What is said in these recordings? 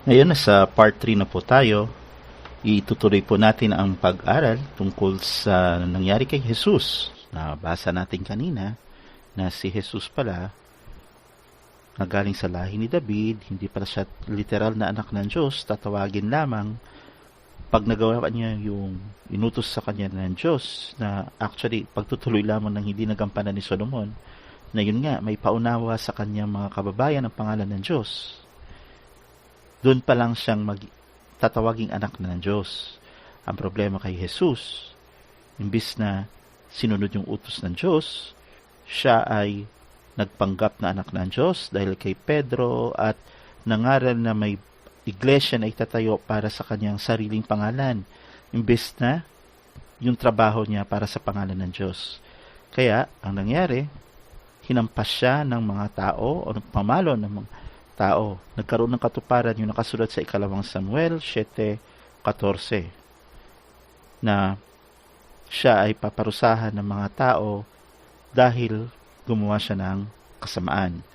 Ngayon, nasa part 3 na po tayo. Itutuloy po natin ang pag-aral tungkol sa nangyari kay Jesus. Nabasa natin kanina na si Jesus pala nagaling sa lahi ni David, hindi pala siya literal na anak ng Diyos, tatawagin lamang pag nagawa niya yung inutos sa kanya ng Diyos, na actually pagtutuloy lamang ng hindi nagampanan ni Solomon, na yun nga, may paunawa sa kanyang mga kababayan ang pangalan ng Diyos. Doon pa lang siyang tatawaging anak na ng Diyos. Ang problema kay Jesus, imbis na sinunod yung utos ng Diyos, siya ay nagpanggap na anak ng Diyos dahil kay Pedro at nangaral na may iglesia na itatayo para sa kanyang sariling pangalan, imbes na yung trabaho niya para sa pangalan ng Diyos. Kaya, ang nangyari, hinampas siya ng mga tao o pamalo ng mga tao. Nagkaroon ng katuparan yung nakasulat sa 2 Samuel 7:14 na siya ay paparusahan ng mga tao dahil gumawa siya ng kasamaan.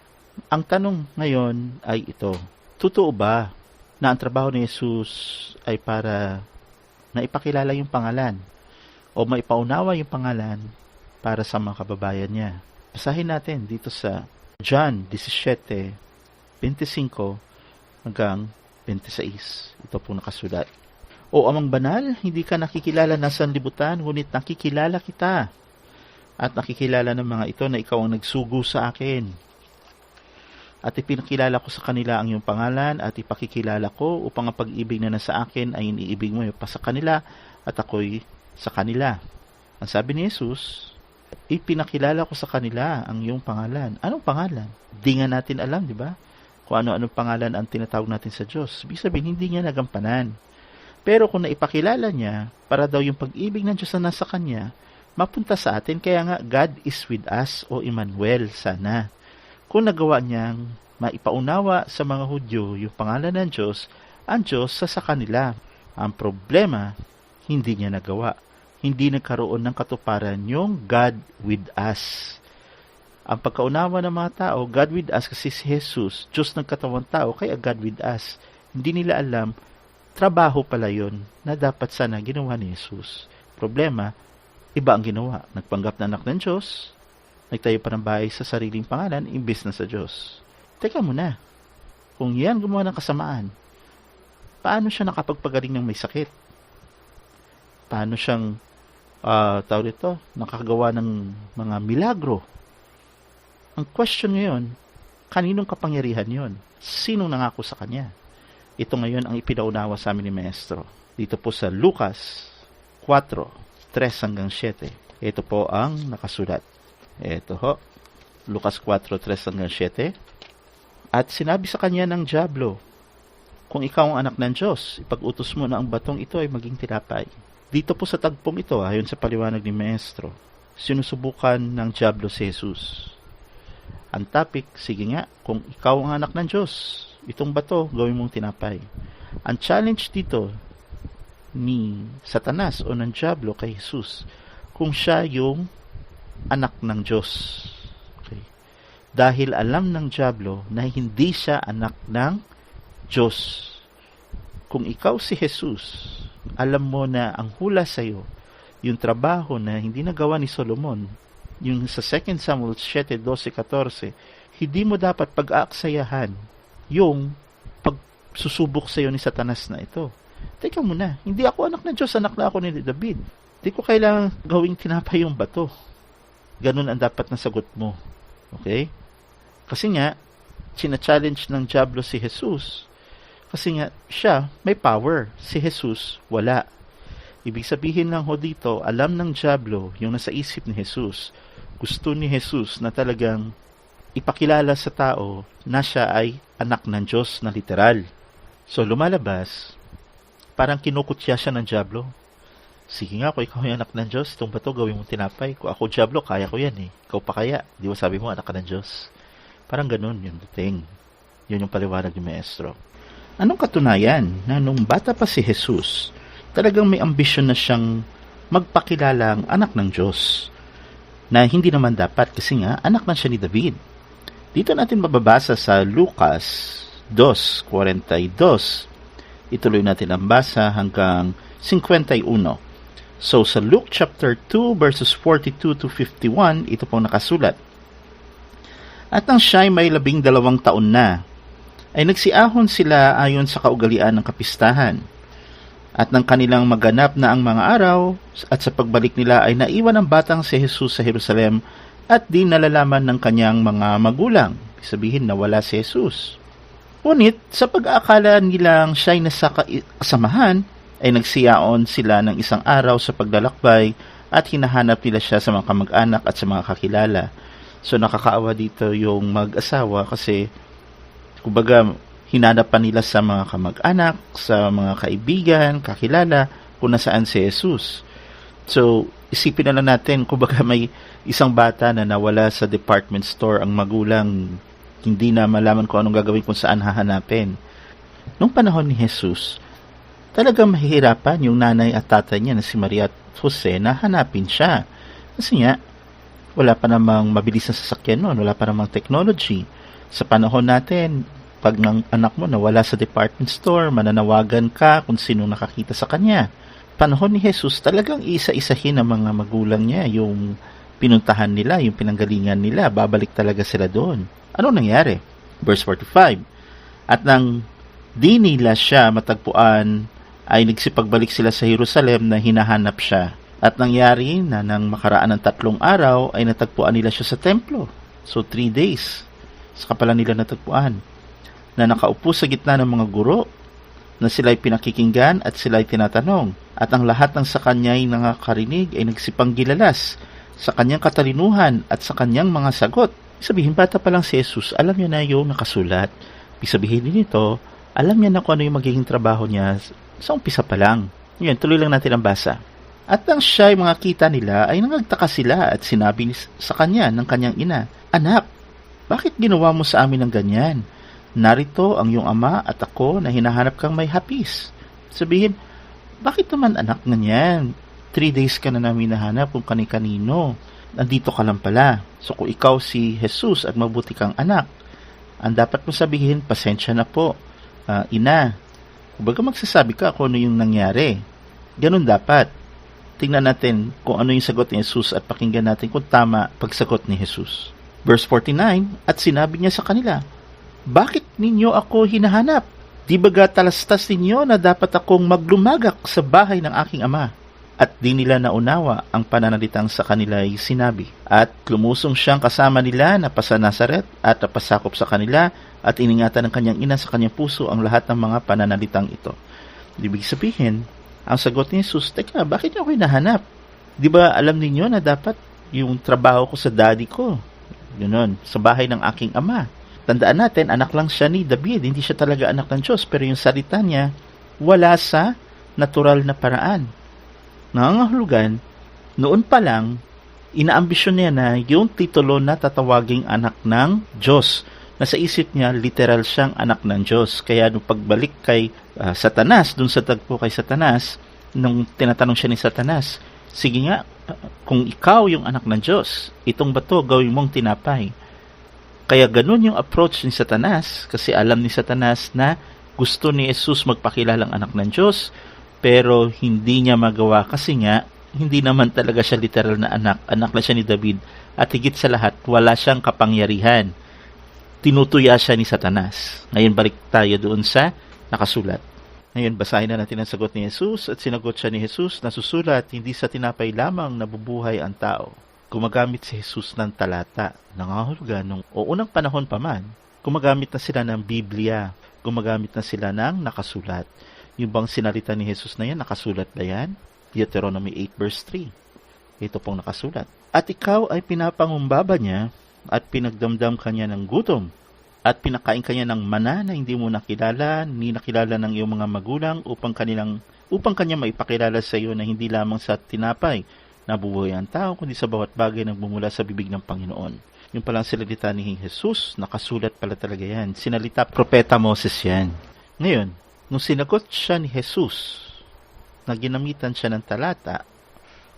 Ang tanong ngayon ay ito, totoo ba na ang trabaho ni Jesus ay para na ipakilala yung pangalan o maipaunawa yung pangalan para sa mga kababayan niya? Basahin natin dito sa John 17:25 hanggang 26. Ito po nakasulat. O Amang Banal, hindi ka nakikilala na sanlibutan, ngunit nakikilala kita. At nakikilala ng mga ito na ikaw ang nagsugo sa akin. At ipinakilala ko sa kanila ang iyong pangalan at ipakikilala ko upang ang pag-ibig na nasa akin ay iniibig mo pa sa kanila at ako'y sa kanila. Ang sabi ni Jesus, ipinakilala ko sa kanila ang iyong pangalan. Anong pangalan? Di nga natin alam, di ba? Kung ano-anong pangalan ang tinatawag natin sa Diyos. Ibig sabihin, hindi niya nagampanan. Pero kung naipakilala niya, para daw yung pag-ibig ng Diyos na nasa Kanya, mapunta sa atin, kaya nga God is with us o Emmanuel sana. Kung nagawa niyang maipaunawa sa mga Hudyo yung pangalan ng Diyos, ang Diyos sa kanila. Ang problema, hindi niya nagawa. Hindi nagkaroon ng katuparan yung God with us. Ang pagkaunawa ng mga tao, God with us kasi si Jesus, Diyos ng katawang tao, kaya God with us. Hindi nila alam, trabaho pala yun na dapat sana ginawa ni Jesus. Problema, iba ang ginawa. Nagpanggap na anak ng Diyos, nagtayo pa ng bahay sa sariling pangalan, imbis na sa Diyos. Teka muna, kung yan gumawa ng kasamaan, paano siya nakapagpagaling ng may sakit? Paano siyang, nakagawa ng mga milagro? Ang question ngayon, kaninong kapangyarihan yon? Sinong nangako sa kanya? Ito ngayon ang ipinaunawa sa amin ni Maestro. Dito po sa Lucas 4:3 hanggang 7. Ito po ang nakasulat. Ito ho, Lucas 4:3 hanggang 7. At sinabi sa kanya ng dyablo, kung ikaw ang anak ng Diyos, ipag-utos mo na ang batong ito ay maging tinapay. Dito po sa tagpong ito, ayon sa paliwanag ni Maestro, sinusubukan ng dyablo si Jesus. Ang topic, sige nga, kung ikaw ang anak ng Diyos, itong bato, gawin mong tinapay. Ang challenge dito ni Satanas o ng dyablo kay Jesus, kung siya yung anak ng Diyos. Okay. Dahil alam ng dyablo na hindi siya anak ng Diyos. Kung ikaw si Jesus, alam mo na ang hula sa'yo, yung trabaho na hindi nagawa ni Solomon, yung sa 2 Samuel 7:12-14, hindi mo dapat pag-aaksayahan yung pagsusubok sa iyo ni Satanas na ito. Teka muna, hindi ako anak ng Diyos, anak na ako ni David. Hindi ko kailangan gawing tinapay yung bato. Ganun ang dapat na sagot mo. Okay? Kasi nga, sina-challenge ng dyablo si Jesus. Kasi nga, siya may power. Si Jesus, wala. Ibig sabihin lang ho dito, alam ng dyablo yung nasa isip ni Jesus. Gusto ni Jesus na talagang ipakilala sa tao na siya ay anak ng Diyos na literal. So lumalabas, parang kinukutya siya ng dyablo. Sige nga, kung ikaw yung anak ng Diyos, itong bato gawin mong tinapay. Kung ako dyablo, kaya ko yan eh. Ikaw pa kaya? Di ba sabi mo anak ka ng Diyos? Parang ganun yung dating. Yun yung paliwanag ni Maestro. Anong katunayan na nung bata pa si Jesus, talagang may ambisyon na siyang magpakilala ang anak ng Diyos? Na hindi naman dapat kasi nga anak na siya ni David. Dito natin mababasa sa Lucas 2:42. Ituloy natin ang basa hanggang 51. So sa Luke chapter 2 verses 42 to 51, ito pong nakasulat. At nang siya'y may 12 taon na, ay nagsiahon sila ayon sa kaugalian ng kapistahan. At nang kanilang maganap na ang mga araw, at sa pagbalik nila ay naiwan ang batang si Jesus sa Jerusalem at di nalalaman ng kanyang mga magulang. Sabihin na wala si Jesus. Ngunit sa pag-aakala nilang siya'y nasa kasamahan, ay nagsiyaon sila ng isang araw sa paglalakbay at hinahanap nila siya sa mga kamag-anak at sa mga kakilala. So nakakaawa dito yung mag-asawa kasi kumbaga hinanap pa nila sa mga kamag-anak, sa mga kaibigan, kakilala kung nasaan si Jesus. So isipin na lang natin, kumbaga may isang bata na nawala sa department store, ang magulang hindi na malaman kung anong gagawin, kung saan hahanapin. Nung panahon ni Jesus, talagang mahihirapan yung nanay at tatay niya na si Maria at Jose na hanapin siya. Kasi nga, wala pa namang mabilis na sasakyan noon, wala pa namang technology. Sa panahon natin, pag ng anak mo nawala sa department store, mananawagan ka kung sino nakakita sa kanya. Panahon ni Jesus, talagang isa-isahin ng mga magulang niya yung pinuntahan nila, yung pinanggalingan nila, babalik talaga sila doon. Ano nangyari? Verse 45. At nang di nila siya matagpuan, ay nagsipagbalik sila sa Jerusalem na hinahanap siya. At nangyari na nang makaraan ng 3 araw ay natagpuan nila siya sa templo. So 3 days. Saka pala nila natagpuan. Na nakaupo sa gitna ng mga guro, na sila'y pinakikinggan at sila'y tinatanong. At ang lahat ng sa kanya'y nakakarinig ay nagsipanggilalas sa kanyang katalinuhan at sa kanyang mga sagot. Sabihin, bata pa lang si Jesus, alam niya na yung nakasulat. Sabihin din ito, alam niya na kung ano yung magiging trabaho niya sa umpisa pa lang. Yan, tuloy lang natin ang basa. At nang siya'y mga kita nila, ay nangagtaka sila at sinabi sa kanya ng kanyang ina, Anak, bakit ginawa mo sa amin ng ganyan? Narito ang iyong ama at ako na hinahanap kang may hapis. Sabihin, bakit naman anak ganyan? 3 days ka na namin nahanap kung kani-kanino. Nandito ka lang pala. So kung ikaw si Jesus at mabuti kang anak, ang dapat mo sabihin, pasensya na po, ina. Kumbaga magsasabi ka kung ano yung nangyari. Ganun dapat. Tingnan natin kung ano yung sagot ni Jesus at pakinggan natin kung tama pagsagot ni Jesus. Verse 49, at sinabi niya sa kanila, Bakit ninyo ako hinahanap? Di baga talastas ninyo na dapat akong maglumagak sa bahay ng aking ama? At di nila naunawa ang pananalitang sa kanila ay sinabi. At lumusong siyang kasama nila na pasa Nazaret at napasakop sa kanila at iningatan ng kanyang ina sa kanyang puso ang lahat ng mga pananalitang ito. Ibig sabihin, ang sagot ni Jesus, teka, bakit niyo ako hinahanap? Di ba alam niyo na dapat yung trabaho ko sa daddy ko? Yun, sa bahay ng aking ama. Tandaan natin, anak lang siya ni David, hindi siya talaga anak ng Diyos, pero yung salita niya, wala sa natural na paraan. Nangangahulugan, noon pa lang, inaambisyon niya na yung titulo na tatawaging anak ng Diyos. Nasa isip niya, literal siyang anak ng Diyos. Kaya nung pagbalik kay Satanas, dun sa tagpo kay Satanas, nung tinatanong siya ni Satanas, sige nga, kung ikaw yung anak ng Diyos, itong bato gawin mong tinapay. Kaya ganun yung approach ni Satanas, kasi alam ni Satanas na gusto ni Jesus magpakilalang anak ng Diyos, pero hindi niya magawa kasi nga, hindi naman talaga siya literal na anak. Anak lang siya ni David. At higit sa lahat, wala siyang kapangyarihan. Tinutuya siya ni Satanas. Ngayon balik tayo doon sa nakasulat. Ngayon basahin na natin ang sagot ni Jesus at sinagot siya ni Jesus na susulat, hindi sa tinapay lamang nabubuhay ang tao. Gumagamit si Jesus ng talata. Nangahulugan nung unang panahon pa man, gumagamit na sila ng Biblia. Gumagamit na sila ng nakasulat. Yung bang sinalita ni Jesus na yan, nakasulat ba yan? Deuteronomy 8 verse 3. Ito pong nakasulat. At ikaw ay pinapangumbaba niya at pinagdamdam kanya ng gutom at pinakain kanya ng mana na hindi mo nakilala, ni nakilala ng iyong mga magulang upang kanya maipakilala sa iyo na hindi lamang sa tinapay nabubuhay ang tao, kundi sa bawat bagay na bumula sa bibig ng Panginoon. Yung palang salita ni Jesus, nakasulat pala talaga yan. Sinalita propeta Moses yan. Ngayon, nung sinagot siya ni Jesus, na ginamitan siya ng talata,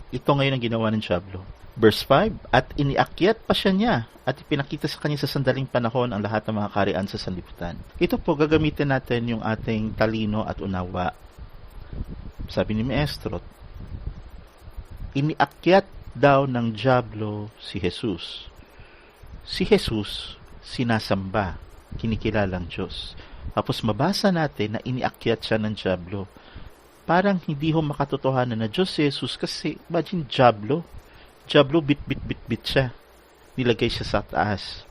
ito ngayon ang ginawa ng dyablo. Verse 5, at iniakyat pa siya niya at ipinakita sa kanya sa sandaling panahon ang lahat ng mga kaharian sa sanlibutan. Ito po, gagamitin natin yung ating talino at unawa. Sabi ni Maestro, iniakyat daw ng dyablo si Jesus. Si Jesus, sinasamba, kinikilalang Diyos. Tapos mabasa natin na iniakyat siya ng dyablo. Parang hindi ho makatotohanan na Diyos si Jesus kasi imagine dyablo. Dyablo, bit siya. Nilagay siya sa taas.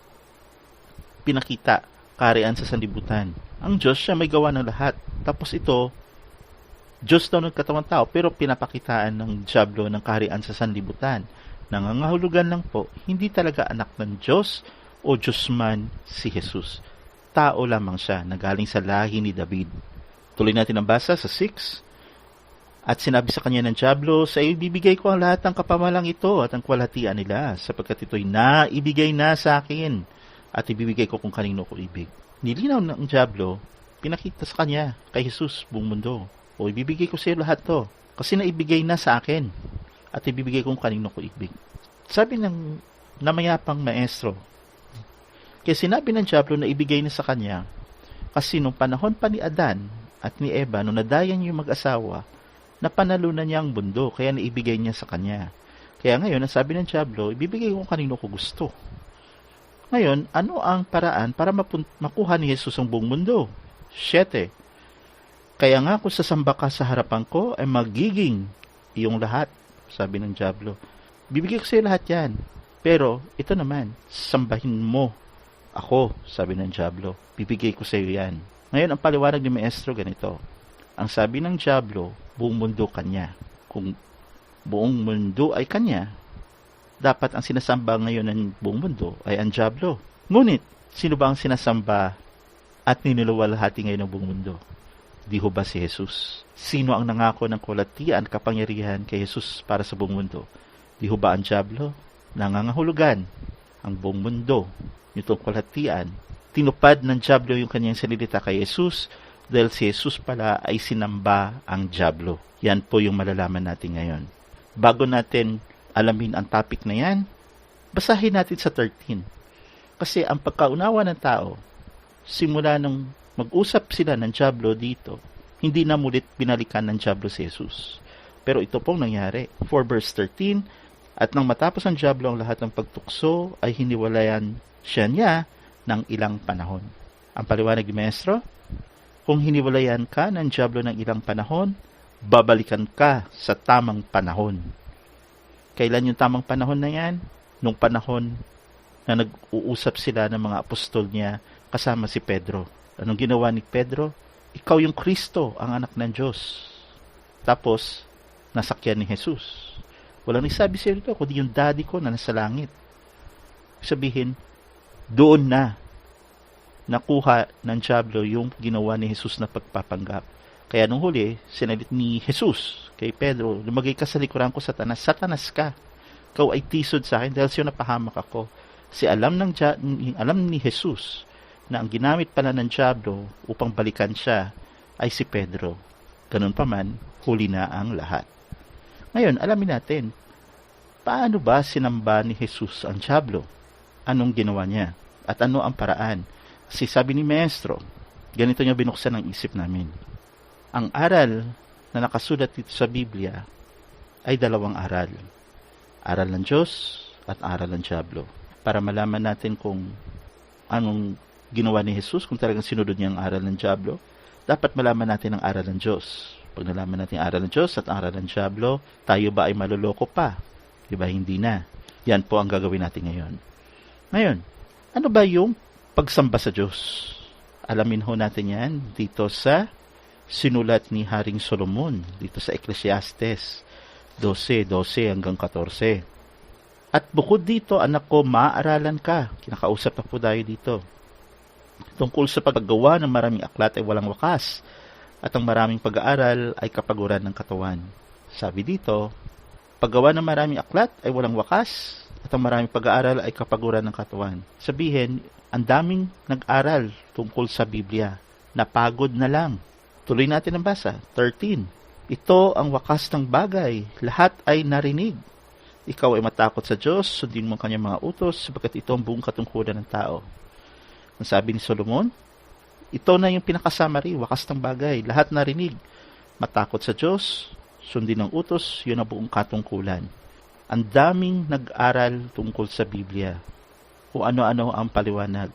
Pinakita, kaharian sa sanlibutan. Ang Diyos siya may gawa ng lahat. Tapos ito, Diyos daw ng katawang tao, pero pinapakitaan ng dyablo ng kaharian sa sanlibutan. Nangangahulugan lang po, hindi talaga anak ng Diyos o Diyos man si Jesus. Tao lamang siya na galing sa lahi ni David. Tuloy natin ang basa sa 6. At sinabi sa kanya ng dyablo, sa iyo ibibigay ko ang lahat ng kapamalang ito at ang kwalhatian nila, sapagkat ito'y naibigay na sa akin, at ibibigay ko kung kanino ko ibig. Nilinaw ng dyablo, pinakita sa kanya, kay Jesus, buong mundo. O ibibigay ko sa iyo lahat to, kasi naibigay na sa akin, at ibibigay ko kung kanino ko ibig. Sabi ng namayapang maestro, kaya sinabi ng dyablo na ibigay na sa kanya, kasi nung panahon pa ni Adan at ni Eva, nung nadayan yung mag-asawa, napanalunan niya ang mundo, kaya naibigay niya sa kanya. Kaya ngayon, ang sabi ng dyablo, ibibigay ko kanino ko gusto. Ngayon, ano ang paraan para makuha ni Jesus ang buong mundo? 7. Kaya nga kung sasamba ka sa harapan ko, ay magiging iyong lahat, sabi ng dyablo. Bibigay ko sa iyo lahat yan. Pero, ito naman, sambahin mo ako, sabi ng dyablo. Bibigay ko sa iyo yan. Ngayon, ang paliwanag ni Maestro ganito. Ang sabi ng dyablo, buong mundo kanya. Kung buong mundo ay kanya, dapat ang sinasamba ngayon ng buong mundo ay ang dyablo. Ngunit, sino ba ang sinasamba at niniluwalhati ngayon ng buong mundo? Di ho ba si Jesus? Sino ang nangako ng kalwalhatian, kapangyarihan kay Jesus para sa buong mundo? Di ho ba ang dyablo? Nangangahulugan ang buong mundo, nitong kalwalhatian. Tinupad ng dyablo yung kanyang salita kay Jesus, dahil si Jesus pala ay sinamba ang dyablo. Yan po yung malalaman natin ngayon. Bago natin alamin ang topic na yan, basahin natin sa 13. Kasi ang pagkaunawa ng tao, simula nung mag-usap sila ng dyablo dito, hindi na mulit binalikan ng dyablo si Jesus. Pero ito pong nangyari. 4 verse 13, at nang matapos ang dyablo ang lahat ng pagtukso, ay hiniwalayan siya niya ng ilang panahon. Ang paliwanag ni Maestro, kung hiniwalayan ka ng dyablo ng ilang panahon, babalikan ka sa tamang panahon. Kailan yung tamang panahon na yan? Nung panahon na nag-uusap sila ng mga apostol niya kasama si Pedro. Anong ginawa ni Pedro? Ikaw yung Kristo, ang anak ng Diyos. Tapos, nasakyan ni Jesus. Walang nagsabi siya rito, kundi yung daddy ko na nasa langit. Sabihin, doon na nakuha ng dyablo yung ginawa ni Jesus na pagpapanggap. Kaya nung huli, sinalit ni Jesus kay Pedro, lumagay ka sa likuran ko, Satanas. Satanas ka. Ikaw ay tisod sa akin dahil siya napahamak ako. Si alam ni Jesus na ang ginamit pala ng dyablo upang balikan siya ay si Pedro. Ganun pa man, huli na ang lahat. Ngayon, alamin natin, paano ba sinamba ni Jesus ang dyablo? Anong ginawa niya? At ano ang paraan? Kasi sabi ni Maestro, ganito niya binuksan ang isip namin. Ang aral na nakasulat dito sa Biblia ay dalawang aral. Aral ng Diyos at aral ng dyablo. Para malaman natin kung anong ginawa ni Jesus, kung talagang sinunod niya ang aral ng dyablo, dapat malaman natin ang aral ng Diyos. Pag nalaman natin ang aral ng Diyos at ang aral ng dyablo, tayo ba ay maluloko pa? Diba hindi na? Yan po ang gagawin natin ngayon. Ngayon, ano ba yung pagsamba sa Diyos? Alamin ho natin yan dito sa sinulat ni Haring Solomon, dito sa Ecclesiastes 12:12 hanggang 14. At bukod dito, anak ko, maaaralan ka. Kinakausap na po tayo dito. Tungkol sa paggawa ng maraming aklat ay walang wakas, at ang maraming pag-aaral ay kapaguran ng katawan. Sabi dito, paggawa ng maraming aklat ay walang wakas, at ang maraming pag-aaral ay kapaguran ng katawan. Sabihin, ang daming nag-aral tungkol sa Biblia, napagod na lang. Tuloy natin ang basa, 13. Ito ang wakas ng bagay, lahat ay narinig. ikaw ay matakot sa Diyos, sundin mo ang kanyang mga utos, sapagkat ito ang buong katungkulan ng tao. Ang sabi ni Solomon, ito na yung pinakasamari, wakas ng bagay, lahat narinig. Matakot sa Diyos, sundin ang utos, yun ang buong katungkulan. Ang daming nag-aral tungkol sa Biblia, kung ano-ano ang paliwanag.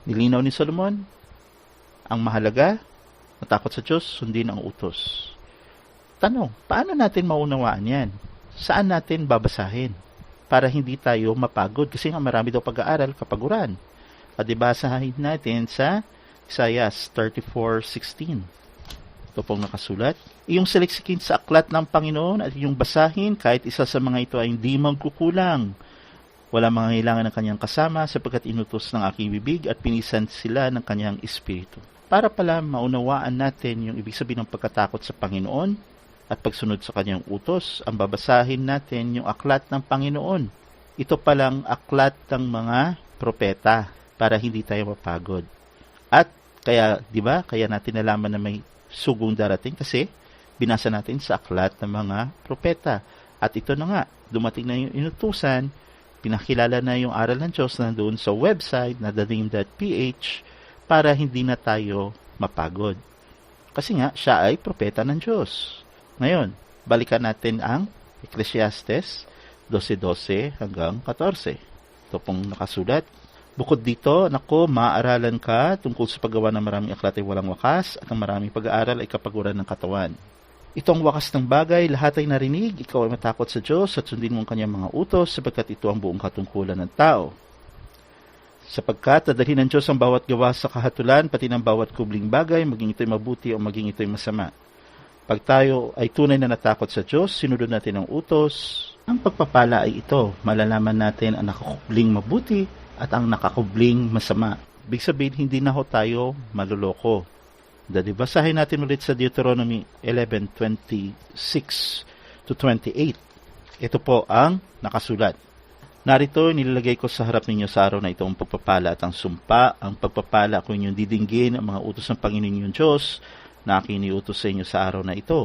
Nilinaw ni Solomon, ang mahalaga, matakot sa Diyos, sundin ang utos. Tanong, paano natin maunawaan yan? Saan natin babasahin? Para hindi tayo mapagod. Kasi nga marami daw pag-aaral, kapaguran. Basahin natin sa Isaiah 34:16. Ito pong nakasulat. Iyong saliksikin sa aklat ng Panginoon at iyong basahin kahit isa sa mga ito ay hindi magkukulang. Wala mangangailangan ng kanyang kasama sapagkat inutos ng aking bibig at pinisan sila ng kanyang espiritu. Para pala maunawaan natin yung ibig sabihin ng pagkatakot sa Panginoon, at pagsunod sa kanyang utos, ang babasahin natin yung aklat ng Panginoon. Ito palang aklat ng mga propeta para hindi tayo mapagod. At kaya, di ba, kaya natin nalaman na may sugong darating kasi binasa natin sa aklat ng mga propeta. At ito na nga, dumating na yung inutusan, pinakilala na yung aral ng Diyos na doon sa website na thename.ph para hindi na tayo mapagod. Kasi nga, siya ay propeta ng Diyos. Ngayon, balikan natin ang Ecclesiastes 12:12 hanggang 14. Ito pong nakasulat. Bukod dito, maaaralan ka tungkol sa paggawa ng maraming aklat ay walang wakas at ang maraming pag-aaral ay kapaguran ng katawan. Ito ang wakas ng bagay, lahat ay narinig, ikaw ay matakot sa Diyos at sundin mo ang kanyang mga utos sapagkat ito ang buong katungkulan ng tao. Sapagkat dadalhin ng Diyos ang bawat gawa sa kahatulan, pati ng bawat kubling bagay, maging ito'y mabuti o maging ito'y masama. Pag tayo ay tunay na natakot sa Diyos, sinunod natin ang utos, ang pagpapala ay ito. Malalaman natin ang nakakubling mabuti at ang nakakubling masama. Ibig sabihin, hindi na tayo maluloko. Basahin natin ulit sa Deuteronomy 11:26-28. Ito po ang nakasulat. Narito, nilalagay ko sa harap ninyo sa araw na ito ang pagpapala at ang sumpa. Ang pagpapala kung inyong didinggin ang mga utos ng Panginoon inyong Diyos na aking iniutos sa inyo sa araw na ito.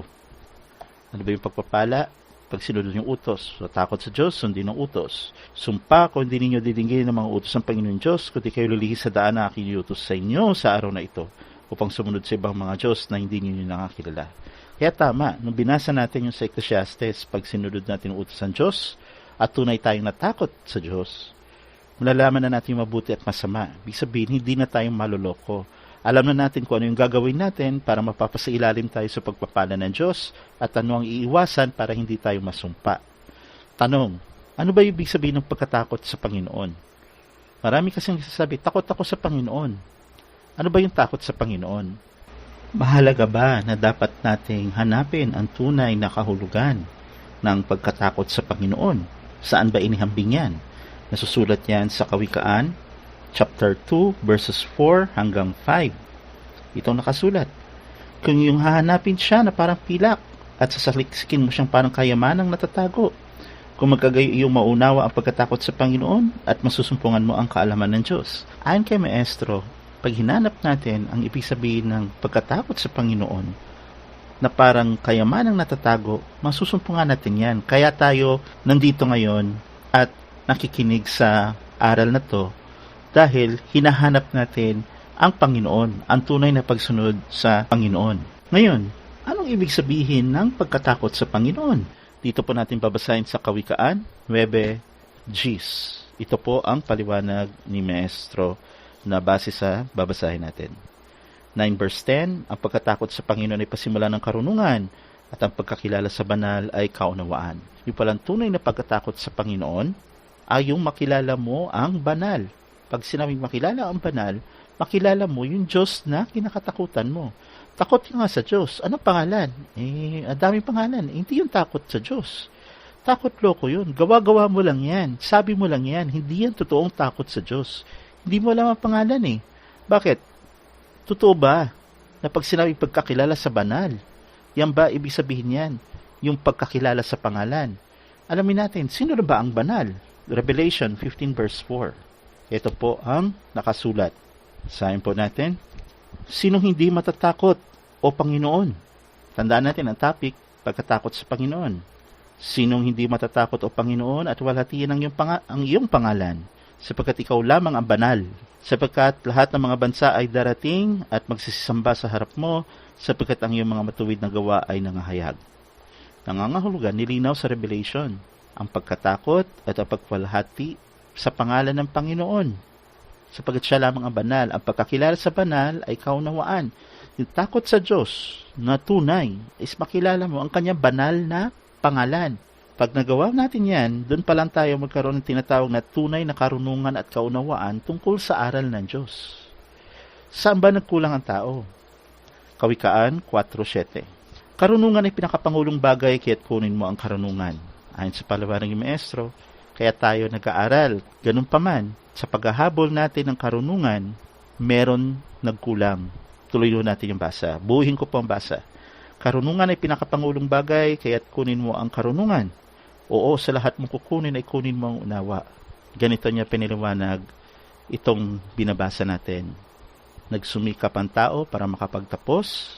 Ano ba yung pagpapala? Pag sinunod yung utos. So, takot sa Diyos, sundin ang utos. Sumpa, kung hindi ninyo didinggin ang mga utos ng Panginoon Diyos, kundi kayo lulihis sa daan na aking iniutos sa inyo sa araw na ito, upang sumunod sa ibang mga Diyos na hindi ninyo nakakilala. Kaya tama, nung binasa natin yung sa Ecclesiastes, pag sinunod natin ang utos ng Diyos, at tunay tayong natakot sa Diyos, malalaman na natin yung mabuti at masama. Ibig sabihin, hindi na tayong maluloko. Alam na natin kung ano yung gagawin natin para mapapasailalim tayo sa pagpapala ng Diyos at ano ang iiwasan para hindi tayo masumpa. Tanong, ano ba yung ibig sabihin ng pagkatakot sa Panginoon? Marami kasing nagsasabi, takot ako sa Panginoon. Ano ba yung takot sa Panginoon? Mahalaga ba na dapat nating hanapin ang tunay na kahulugan ng pagkatakot sa Panginoon? Saan ba inihambing yan? Nasusulat yan sa Kawikaan, chapter 2, verses 4 hanggang 5. Itong nakasulat. Kung yung hahanapin siya na parang pilak at sasaliksikin mo siyang parang kayamanang natatago, kung magkagayo iyong maunawa ang pagkatakot sa Panginoon at masusumpungan mo ang kaalaman ng Diyos. Ayon kay Maestro, pag hinanap natin ang ibig sabihin ng pagkatakot sa Panginoon na parang kayamanang natatago, masusumpungan natin yan. Kaya tayo nandito ngayon at nakikinig sa aral na to dahil hinahanap natin ang Panginoon, ang tunay na pagsunod sa Panginoon. Ngayon, anong ibig sabihin ng pagkatakot sa Panginoon? Dito po natin babasahin sa Kawikaan 9:10. Ito po ang paliwanag ni Maestro na base sa babasahin natin. 9:10, ang pagkatakot sa Panginoon ay pasimula ng karunungan at ang pagkakilala sa banal ay kaunawaan. Yung palang tunay na pagkatakot sa Panginoon ay yung makilala mo ang banal. Pag sinabing makilala ang banal, makilala mo yung Diyos na kinakatakutan mo. Takot ka nga sa Diyos. Anong pangalan? Ang daming pangalan. Hindi yung takot sa Diyos. Takot loko yun. Gawa-gawa mo lang yan. Sabi mo lang yan. Hindi yan totoong takot sa Diyos. Hindi mo alam ang pangalan Bakit? Totoo ba na pag sinabing pagkakilala sa banal, yan ba ibig sabihin yan? Yung pagkakilala sa pangalan. Alamin natin, sino na ba ang banal? Revelation 15 verse 4. Ito po ang nakasulat. Sahin po natin, sinong hindi matatakot o Panginoon? Tandaan natin ang topic, pagkatakot sa Panginoon. Sinong hindi matatakot o Panginoon at walhatiin ang iyong pangalan, sapagkat ikaw lamang ang banal, sapagkat lahat ng mga bansa ay darating at magsisisamba sa harap mo, sapagkat ang iyong mga matuwid na gawa ay nangahayag. Nangangahulugan, nilinaw sa Revelation, ang pagkatakot at ang pagwalhati sa pangalan ng Panginoon, sapagkat siya lamang ang banal. Ang pagkakilala sa banal ay kaunawaan. Yung takot sa Diyos na tunay is makilala mo ang kanyang banal na pangalan. Pag nagawa natin yan, doon pa lang tayo magkaroon ng tinatawag na tunay na karunungan at kaunawaan tungkol sa aral ng Diyos. Saan ba nagkulang ang tao? Kawikaan 4:7. Karunungan ay pinakapangulong bagay, kaya't kunin mo ang karunungan. Ayon sa palawaran ng Maestro, kaya tayo nag-aaral. Ganun pa man, sa paghahabol natin ng karunungan, meron nagkulang. Tuloy natin yung basa. Buuhin ko po ang basa. Karunungan ay pinakapangulong bagay, kaya't kunin mo ang karunungan. Oo, sa lahat mong kukunin ay kunin mo ang unawa. Ganito niya piniliwanag itong binabasa natin. Nagsumikap ang tao para makapagtapos,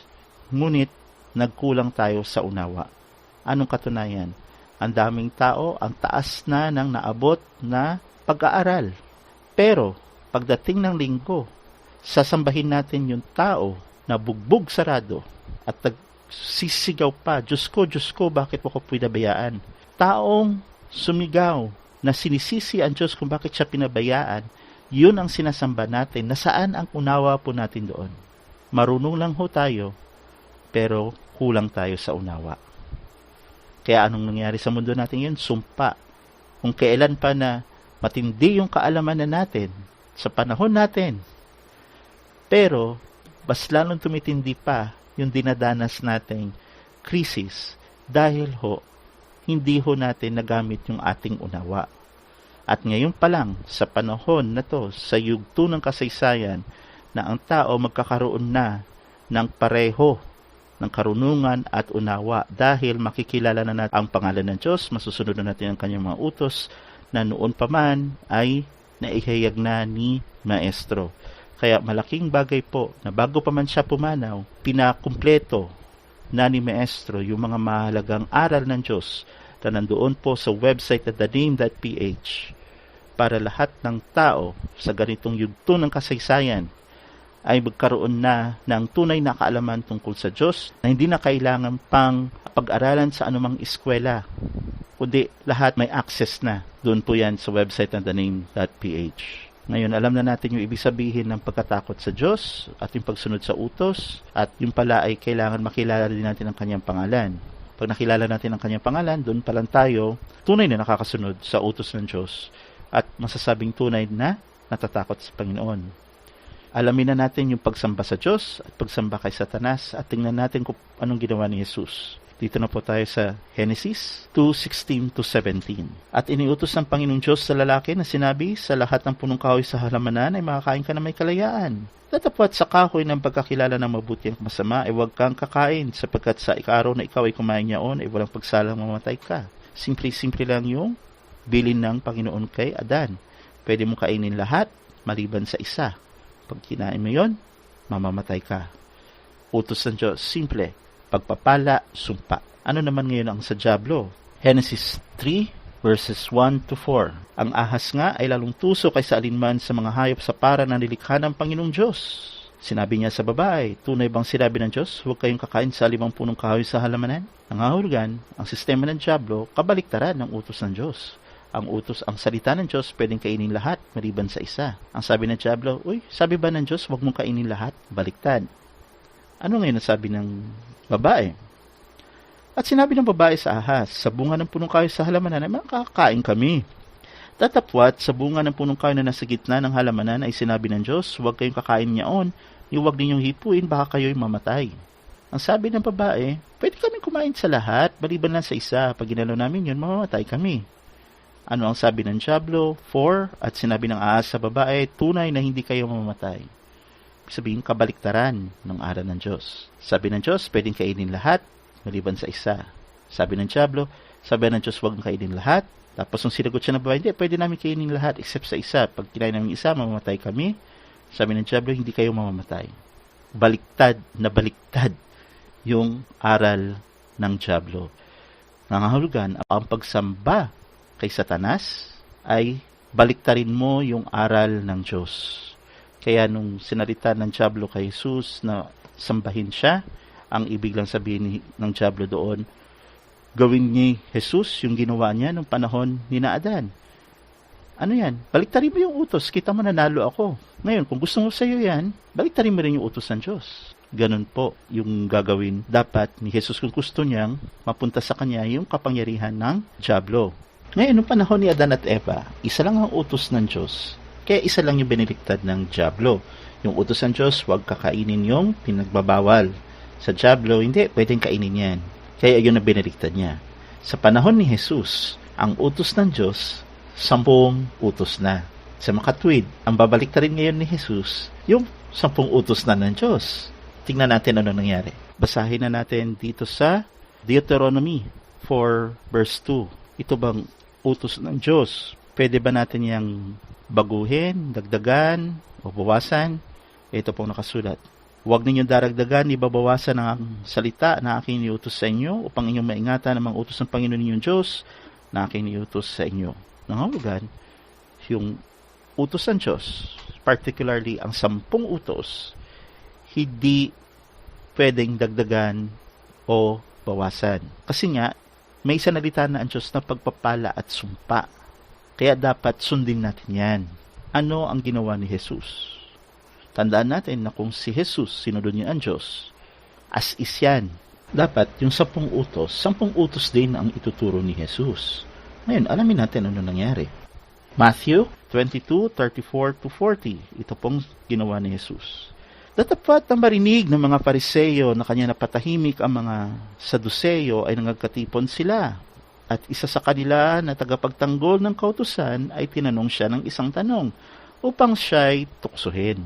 ngunit nagkulang tayo sa unawa. Anong katunayan? Ang daming tao, ang taas na ng naabot na pag-aaral. Pero, pagdating ng linggo, sasambahin natin yung tao na bugbog sarado at nagsisigaw pa, Diyos ko, bakit mo ko pinabayaan? Taong sumigaw na sinisisi ang Diyos kung bakit siya pinabayaan, yun ang sinasamba natin. Nasaan ang unawa po natin doon? Marunong lang ho tayo, pero kulang tayo sa unawa. Kaya anong nangyari sa mundo natin yun? Sumpa. Kung kailan pa na matindi yung kaalaman na natin sa panahon natin. Pero, mas lalong tumitindi pa yung dinadanas nating krisis dahil hindi natin nagamit yung ating unawa. At ngayon pa lang, sa panahon na to, sa yugto ng kasaysayan, na ang tao magkakaroon na ng pareho ng karunungan at unawa dahil makikilala na natin ang pangalan ng Diyos, masusunod na natin ang kanyang mga utos na noon pa man ay naihayag na ni Maestro. Kaya malaking bagay po na bago pa man siya pumanaw, pinakumpleto na ni Maestro yung mga mahalagang aral ng Diyos na nandoon po sa website at thename.ph para lahat ng tao sa ganitong yugto ng kasaysayan ay magkaroon na ng tunay na kaalaman tungkol sa Diyos na hindi na kailangan pang pag-aralan sa anumang eskwela, kundi lahat may access na. Doon po yan sa website ng thename.ph. Ngayon, alam na natin yung ibig sabihin ng pagkatakot sa Diyos at yung pagsunod sa utos at yung pala ay kailangan makilala din natin ang kanyang pangalan. Pag nakilala natin ang kanyang pangalan, doon pa lang tayo tunay na nakakasunod sa utos ng Diyos at masasabing tunay na natatakot sa Panginoon. Alamin na natin yung pagsamba sa Diyos at pagsamba kay Satanas at tingnan natin kung anong ginawa ni Jesus. Dito na po tayo sa Genesis 2:16-17. At iniutos ng Panginoong Diyos sa lalaki na sinabi, sa lahat ng punong kahoy sa halamanan ay makakain ka na may kalayaan. Datapwat sa kahoy ng pagkakilala ng mabuti at masama ay huwag kang kakain, sapagkat sa araw na ikaw ay kumain niyaon ay walang pagsalang mamatay ka. Simple-simple lang yung bilin ng Panginoon kay Adan. Pwede mo kainin lahat maliban sa isa. Pag kinain mo yun, mamamatay ka. Utos ng Diyos, simple. Pagpapala, sumpa. Ano naman ngayon ang sa dyablo? Genesis 3:1-4. Ang ahas nga ay lalong tuso kaysa alinman sa mga hayop sa para na nilikha ng Panginoong Diyos. Sinabi niya sa babae, tunay bang sinabi ng Diyos, huwag kayong kakain sa 5 punong kahoy sa halamanan? Nangahulugan, ang sistema ng dyablo, kabaliktaran ng utos ng Diyos. Ang utos, ang salita ng Diyos, pwedeng kainin lahat, maliban sa isa. Ang sabi ng dyablo, sabi ba ng Diyos, huwag mong kainin lahat? Baliktad. Ano ngayon ang sabi ng babae? At sinabi ng babae sa ahas, sa bunga ng punong kahoy sa halamanan ay makakain kami. Tatapwat, sa bunga ng punong kahoy na nasa gitna ng halamanan ay sinabi ng Diyos, huwag kayong kakain niyaon, huwag ninyong hipuin, baka kayo'y mamatay. Ang sabi ng babae, pwede kami kumain sa lahat, maliban lang sa isa. Pag ginalaw namin yun, mamamatay kami. Ano ang sabi ng dyablo? 4. At sinabi ng ahas sa babae, tunay na hindi kayo mamamatay. Sabihin, kabaliktaran ng aral ng Diyos. Sabi ng Diyos, pwedeng kainin lahat, maliban sa isa. Sabi ng dyablo, sabi ng Diyos, huwag kainin lahat. Tapos nung sinagot siya ng babae, hindi, pwede namin kainin lahat except sa isa. Pag kinain namin isa, mamamatay kami. Sabi ng dyablo, hindi kayo mamamatay. Baliktad na baliktad yung aral ng dyablo. Nangangahulugan, ang pagsamba kay Satanas ay baliktarin mo yung aral ng Diyos. Kaya nung sinalita ng Diablo kay Jesus na sambahin siya, ang ibig lang sabihin ng Diablo doon, gawin ni Jesus yung ginawa niya nung panahon ni Adan. Ano yan? Baliktarin mo yung utos, kita mo nanalo ako. Ngayon, kung gusto mo sa iyo yan, baliktarin mo rin yung utos ng Diyos. Ganun po yung gagawin dapat ni Jesus kung gusto niyang mapunta sa kanya yung kapangyarihan ng Diablo. Ngayon, nung panahon ni Adan at Eva, isa lang ang utos ng Diyos. Kaya isa lang yung biniliktad ng Diablo. Yung utos ng Diyos, huwag kakainin yung pinagbabawal. Sa Diablo, hindi, pwedeng kainin yan. Kaya yun ang biniliktad niya. Sa panahon ni Jesus, ang utos ng Diyos, 10 utos na. Sa makatwid, ang babaliktarin ngayon ni Jesus, yung 10 utos na ng Diyos. Tingnan natin ano nangyari. Basahin na natin dito sa Deuteronomy 4 verse 2. Ito bang utos ng Diyos? Pwede ba natin yang baguhin, dagdagan, o bawasan? Ito pong nakasulat. Huwag ninyong daragdagan, ibabawasan ang salita na aking iniutos sa inyo upang inyong maingatan ang mga utos ng Panginoon ninyong Diyos na aking iniutos sa inyo. Nangahulugan, yung utos ng Diyos, particularly ang 10 utos, hindi pwedeng dagdagan o bawasan. Kasi nga, may sanalita na ang Diyos na pagpapala at sumpa. Kaya dapat sundin natin yan. Ano ang ginawa ni Jesus? Tandaan natin na kung si Jesus sinunod niya ang Diyos, as is yan. Dapat yung 10 utos din ang ituturo ni Jesus. Ngayon, alamin natin ano nangyari. Matthew 22:34-40. Ito pong ginawa ni Jesus. Datapat na marinig ng mga Pariseyo na kanya napatahimik ang mga Saduseyo ay nangagkatipon sila. At isa sa kanila na tagapagtanggol ng kautusan ay tinanong siya ng isang tanong upang siya'y tuksohin.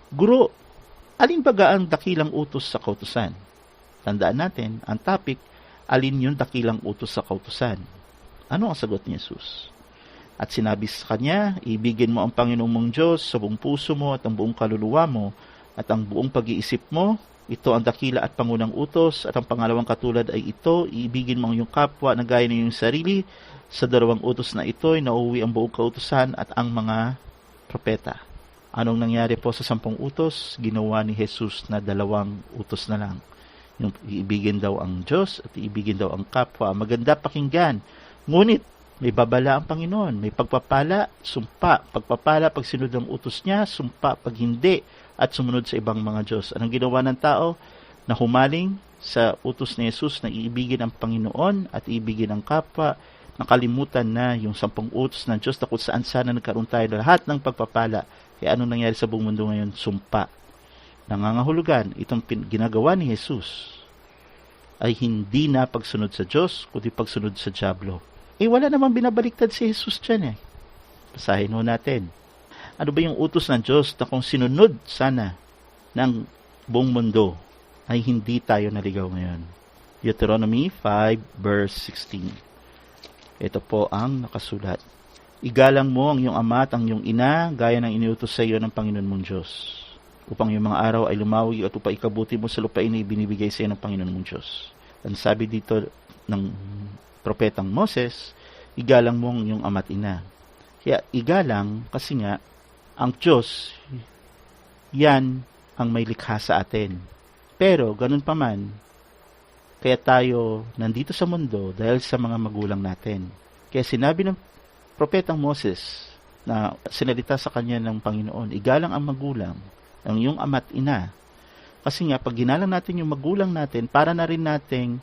Guro, alin baga ang dakilang utos sa kautusan? Tandaan natin, ang topic, alin yung dakilang utos sa kautusan? Ano ang sagot ni Jesus? At sinabi sa kanya, ibigin mo ang Panginoong mong Diyos sa buong puso mo at ang buong kaluluwa mo at ang buong pag-iisip mo. Ito ang dakila at pangunang utos, at ang pangalawang katulad ay ito, iibigin mo ang iyong kapwa na gaya ng iyong sarili. Sa 2 utos na ito ay nauwi ang buong kautusan at ang mga propeta. Anong nangyari po sa 10 utos? Ginawa ni Jesus na 2 utos na lang. Yung iibigin daw ang Diyos at iibigin daw ang kapwa. Maganda pakinggan. Ngunit, may babala ang Panginoon. May pagpapala, sumpa. Pagpapala pag sinunod ang utos niya, sumpa pag hindi, at sumunod sa ibang mga Diyos. Anong ginawa ng tao? Na humaling sa utos ni Jesus na iibigin ang Panginoon at iibigin ang kapwa. Nakalimutan na yung 10 utos ng Diyos na kung saan sana nagkaroon tayo lahat ng pagpapala. Kaya anong nangyari sa buong mundo ngayon? Sumpa. Nangangahulugan, itong ginagawa ni Jesus ay hindi na pagsunod sa Diyos, kundi pagsunod sa Diablo. Wala namang binabaliktad si Jesus dyan eh. Basahin ho natin. Ano ba yung utos ng Diyos na kung sinunod sana ng buong mundo ay hindi tayo naligaw ngayon? Deuteronomy 5 verse 16. Ito po ang nakasulat. Igalang mo ang iyong ama at ang iyong ina gaya ng iniutos sa iyo ng Panginoon mong Diyos, upang iyong mga araw ay lumawi at upang ikabuti mo sa lupain na ibinibigay sa iyo ng Panginoon mong Diyos. Ang sabi dito ng propetang Moses, igalang mo ang iyong ama at ina. Kaya igalang kasi nga ang Diyos, yan ang may likha sa atin. Pero ganun pa man, kaya tayo nandito sa mundo dahil sa mga magulang natin. Kaya sinabi ng propetang Moses na sinalita sa kanya ng Panginoon, igalang ang magulang, ang iyong ama at ina. Kasi nga, pag ginalang natin yung magulang natin, para na rin nating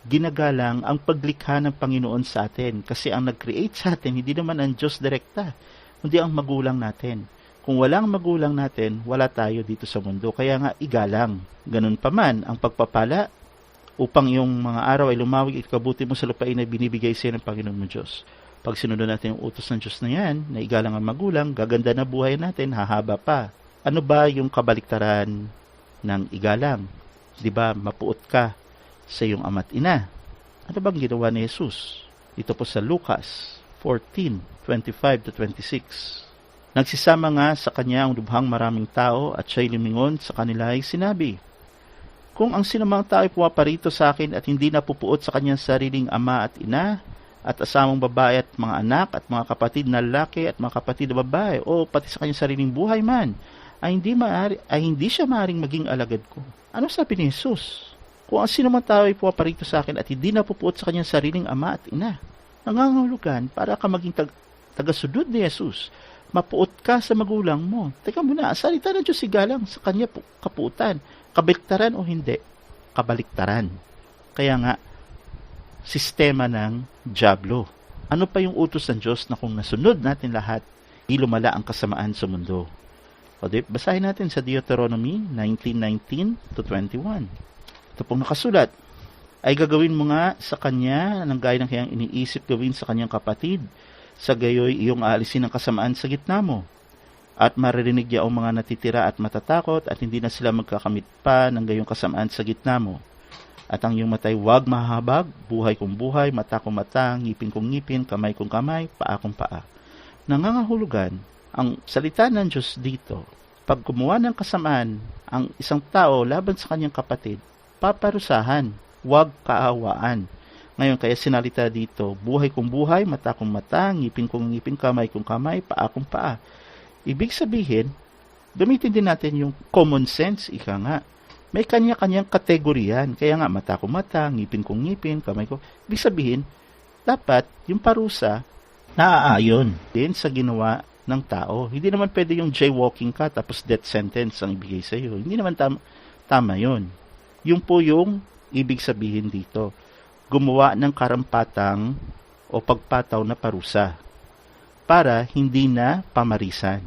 ginagalang ang paglikha ng Panginoon sa atin. Kasi ang nag-create sa atin, hindi naman ang Diyos direkta, kundi ang magulang natin. Kung walang magulang natin, wala tayo dito sa mundo. Kaya nga, igalang. Ganun pa man, ang pagpapala, upang yung mga araw ay lumawig at kabuti mo sa lupain na binibigay sa iyo ng Panginoon mo Diyos. Pag sinunod natin yung utos ng Diyos na yan, na igalang ang magulang, gaganda na buhay natin, hahaba pa. Ano ba yung kabaliktaran ng igalang? Diba, mapuot ka sa iyong ama't ina. Ano bang ginawa ni Jesus? Ito po sa Lucas 14:25-26. Nagsisama nga sa kanya ang lubhang maraming tao at siya'y lumingon sa kanila ay sinabi, Kung ang sinumang tao ay pumaparito sa akin at hindi napupuot sa kanyang sariling ama at ina, at asamang babae at mga anak at mga kapatid na lalaki at mga kapatid na babae, o pati sa kanyang sariling buhay man, ay hindi siya maaaring maging alagad ko. Ano sabi ni Jesus? Kung ang sinumang tao ay pumaparito sa akin at hindi napupuot sa kanyang sariling ama at ina, nangangahulugan para ka maging tagasudod ni Jesus. Mapuot ka sa magulang mo. Teka muna, salita ng Diyos igalang sa kanya kapuutan. Kabaliktaran o hindi? Kabaliktaran. Kaya nga, sistema ng dyablo. Ano pa yung utos ng Diyos na kung nasunod natin lahat, ilumala ang kasamaan sa mundo? O basahin natin sa Deuteronomy 19:19 to 21. Ito pong nakasulat, ay gagawin mo nga sa kanya ng gaya ng kayang iniisip gawin sa kanyang kapatid, sa gayoy iyong aalisin ang kasamaan sa gitna mo. At maririnig niya ang mga natitira at matatakot at hindi na sila magkakamit pa ng gayong kasamaan sa gitna mo. At ang iyong matay huwag mahabag, buhay kong buhay, mata kong mata, ngipin kong ngipin, kamay kong kamay, paa kong paa. Nangangahulugan, ang salita ng Diyos dito, pag gumawa ng kasamaan ang isang tao laban sa kanyang kapatid, paparusahan, huwag kaawaan. Ngayon, kaya sinalita dito, buhay kong buhay, mata kong mata, ngipin kong ngipin, kamay kong kamay, paa kong paa. Ibig sabihin, gamitin din natin yung common sense, ika nga. May kanya-kanyang kategoryan. Kaya nga, mata kong mata, ngipin kong ngipin, kamay ko. Ibig sabihin, dapat yung parusa naaayon din sa ginawa ng tao. Hindi naman pwede yung jaywalking ka tapos death sentence ang ibigay sa iyo. Hindi naman tama yun. Yung po yung ibig sabihin dito. Gumawa ng karampatang o pagpataw na parusa para hindi na pamarisan.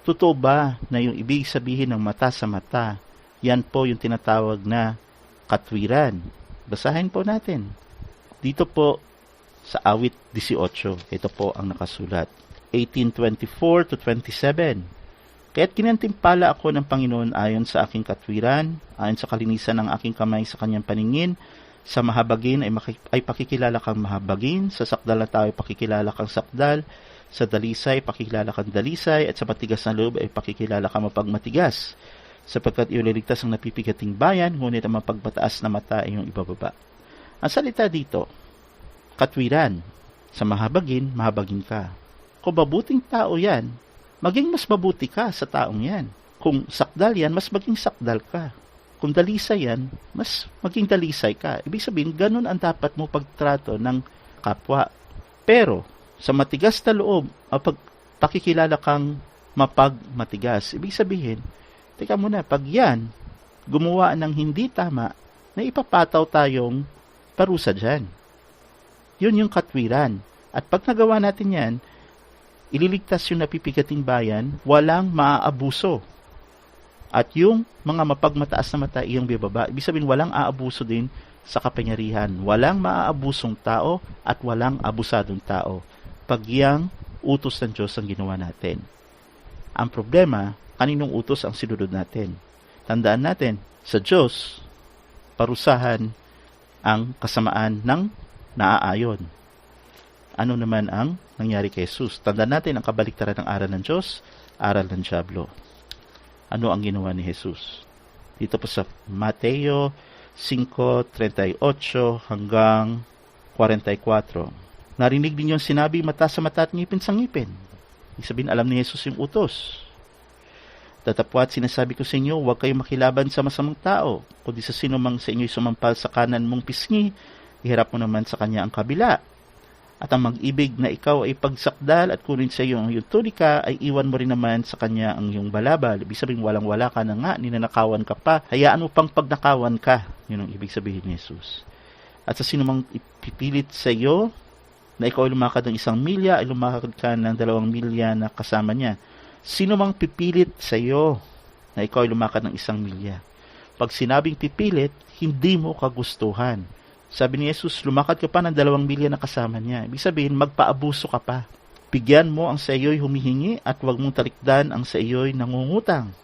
Totoo ba na yung ibig sabihin ng mata sa mata, yan po yung tinatawag na katwiran? Basahin po natin. Dito po sa awit 18, ito po ang nakasulat. 18:24 to 27. Kaya't kinantimpala ako ng Panginoon ayon sa aking katwiran, ayon sa kalinisan ng aking kamay sa kanyang paningin. Sa mahabagin ay pakikilala kang mahabagin, sa sakdal na tao ay pakikilala kang sakdal, sa dalisay pakikilala kang dalisay, at sa matigas na loob ay pakikilala kang mapagmatigas. Sapagkat iuliligtas ang napipigating bayan, ngunit ang mapagmataas na mata ay iyong ibababa. Ang salita dito, katwiran. Sa mahabagin, mahabagin ka. Kung mabuting tao yan, maging mas mabuti ka sa taong yan. Kung sakdal yan, mas maging sakdal ka. Kung dalisay yan, mas maging dalisay ka. Ibig sabihin, ganun ang dapat mo pagtrato ng kapwa. Pero, sa matigas na loob, pakikilala kang mapagmatigas. Ibig sabihin, teka muna, pag yan, gumawa ng hindi tama, na ipapataw tayong parusa dyan. Yun yung katwiran. At pag nagawa natin yan, ililigtas yung napipigating bayan, walang maaabuso. At yung mga mapagmataas na mata iyong bibaba, ibig sabihin walang aabuso din sa kapangyarihan. Walang maaabusong tao at walang abusadong tao. Pag yang utos ng Diyos ang ginawa natin. Ang problema, kaninong utos ang sinunod natin? Tandaan natin, sa Diyos, parusahan ang kasamaan ng naaayon. Ano naman ang nangyari kay Jesus? Tandaan natin ang kabaliktaran ng aral ng Diyos, aral ng dyablo. Ano ang ginawa ni Jesus? Dito po sa Mateo 5:38 hanggang 44. Narinig din yung sinabi, mata sa mata at ngipin sa ngipin. Ibig sabihin, alam ni Jesus yung utos. Datapwat sinasabi ko sa inyo, huwag kayong makilaban sa masamang tao, kundi sa sino mang sa inyo'y sumampal sa kanan mong pisngi, iharap mo naman sa kanya ang kabila. At ang mag-ibig na ikaw ay pagsakdal at kunin sa iyo ang iyong tunika, ay iwan mo rin naman sa kanya ang iyong balabal. Ibig sabihin, walang-wala ka na nga, ninanakawan ka pa, hayaan mo pang pagnakawan ka. Yun ang ibig sabihin ni Jesus. At sa sino mang ipipilit sa iyo, na ikaw ay lumakad ng 1 milya, ay lumakad ka ng 2 milya na kasama niya. Sino mang pipilit sa iyo, na ikaw ay lumakad ng 1 milya. Pag sinabing pipilit, hindi mo kagustuhan. Sabi ni Jesus, lumakad ka pa ng 2 milya na kasama niya. Ibig sabihin, magpaabuso ka pa. Bigyan mo ang sa iyo'y humihingi at huwag mong talikdan ang sa iyo'y nangungutang.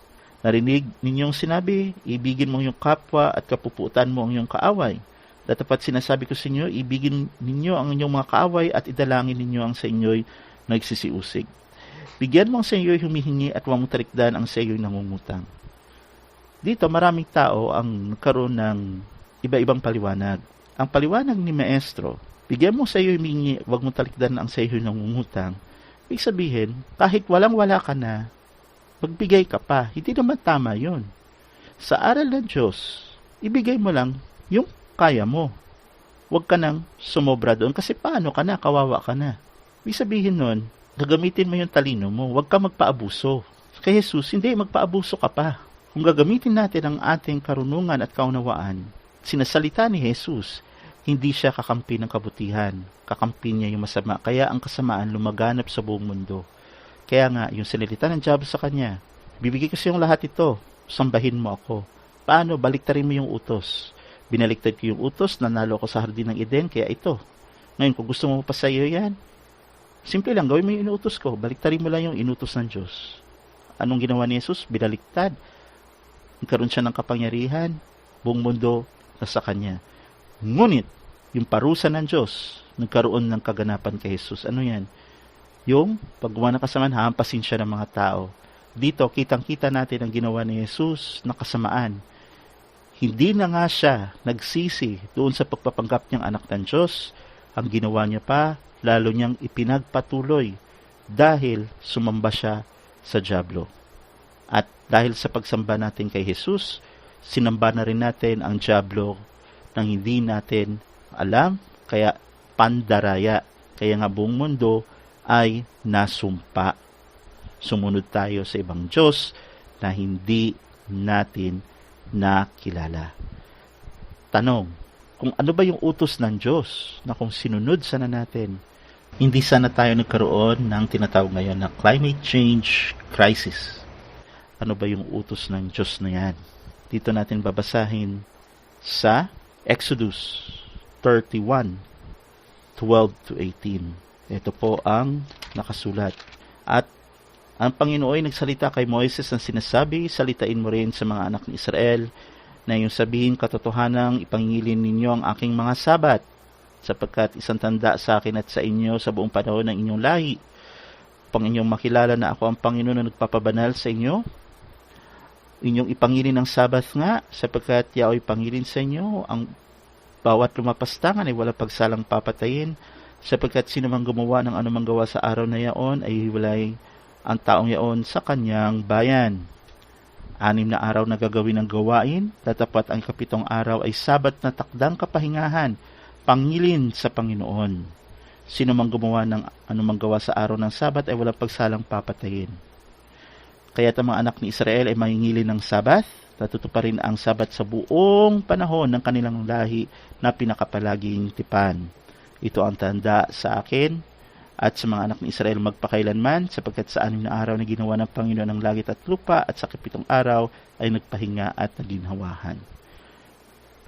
Narinig ninyong sinabi, ibigin mo ang iyong kapwa at kapuputan mo ang iyong kaaway. Datapat sinasabi ko sa inyo, ibigin ninyo ang inyong mga kaaway at idalangin ninyo ang sa inyo'y nagsisiusig. Bigyan mo ang sa iyo'y humihingi at huwag mong talikdan ang sa iyo'y nangungutang. Dito maraming tao ang nagkaroon ng iba-ibang paliwanag. Ang paliwanag ni Maestro, bigyan mo sa iyo humingi, huwag mo talikdan ang sa iyo nangungutang. Ibig sabihin, kahit walang-wala ka na, magbigay ka pa. Hindi naman tama yun. Sa aral ng Diyos, ibigay mo lang yung kaya mo. Huwag ka nang sumobra doon kasi paano ka na, kawawa ka na. Ibig sabihin nun, gagamitin mo yung talino mo, huwag ka magpaabuso. Kay Jesus, hindi, magpaabuso ka pa. Kung gagamitin natin ang ating karunungan at kaunawaan, sinasalita ni Jesus, hindi siya kakampi ng kabutihan. Kakampi niya yung masama. Kaya ang kasamaan lumaganap sa buong mundo. Kaya nga, yung salita ng diablo sa kanya, bibigay ko sa yung lahat ito, sambahin mo ako. Paano? Baliktarin mo yung utos. Binaliktad ko yung utos, nanalo ko sa hardin ng Eden, kaya ito. Ngayon, kung gusto mo pa sa iyo yan, simple lang, gawin mo yung inutos ko. Baliktarin mo lang yung inutos ng Diyos. Anong ginawa ni Jesus? Binaliktad. Nagkaroon siya ng kapangyarihan, buong mundo nasa kanya. Ngunit, yung parusa ng Diyos, nagkaroon ng kaganapan kay Jesus. Ano yan? Yung paggawa ng kasamaan, hampasin siya ng mga tao. Dito, kitang-kita natin ang ginawa ni Jesus na kasamaan. Hindi na nga siya nagsisi doon sa pagpapanggap niyang anak ng Diyos. Ang ginawa niya pa, lalo niyang ipinagpatuloy dahil sumamba siya sa diablo. At dahil sa pagsamba natin kay Jesus, sinamba na rin natin ang diablo nang hindi natin alam, kaya pandaraya. Kaya nga buong mundo ay nasumpa. Sumunod tayo sa ibang Diyos na hindi natin nakilala. Tanong, kung ano ba yung utos ng Diyos na kung sinunod sana natin, hindi sana tayo nagkaroon ng tinatawag ngayon na climate change crisis. Ano ba yung utos ng Diyos na yan? Dito natin babasahin sa Exodus 31:12-18. Ito po ang nakasulat. At ang Panginoon ay nagsalita kay Moises ng sinasabi, salitain mo rin sa mga anak ni Israel na yung sabihin katotohanang ipangingilin ninyo ang aking mga sabat, sapagkat isang tanda sa akin at sa inyo sa buong panahon ng inyong lahi. Upang inyong makilala na ako ang Panginoon na nagpapabanal sa inyo, inyong ipangilin ang sabat nga, sapagkat yao'y pangilin sa inyo, ang bawat lumapastangan ay walang pagsalang papatayin, sapagkat sino mang gumawa ng anumang gawa sa araw na yaon ay hiwalay ang taong yaon sa kanyang bayan. 6 na araw na gagawin ang gawain, tatapat ang 7 araw ay sabat na takdang kapahingahan, pangilin sa Panginoon. Sino mang gumawa ng anumang gawa sa araw ng sabat ay walang pagsalang papatayin. Kaya ang mga anak ni Israel ay mangingilin ng sabat, natutuparin ang sabat sa buong panahon ng kanilang lahi na pinakapalaging tipan. Ito ang tanda sa akin at sa mga anak ni Israel magpakailanman, sapagkat sa 6 na araw na ginawa ng Panginoon ng langit at lupa, at sa 7 araw ay nagpahinga at naginhawahan.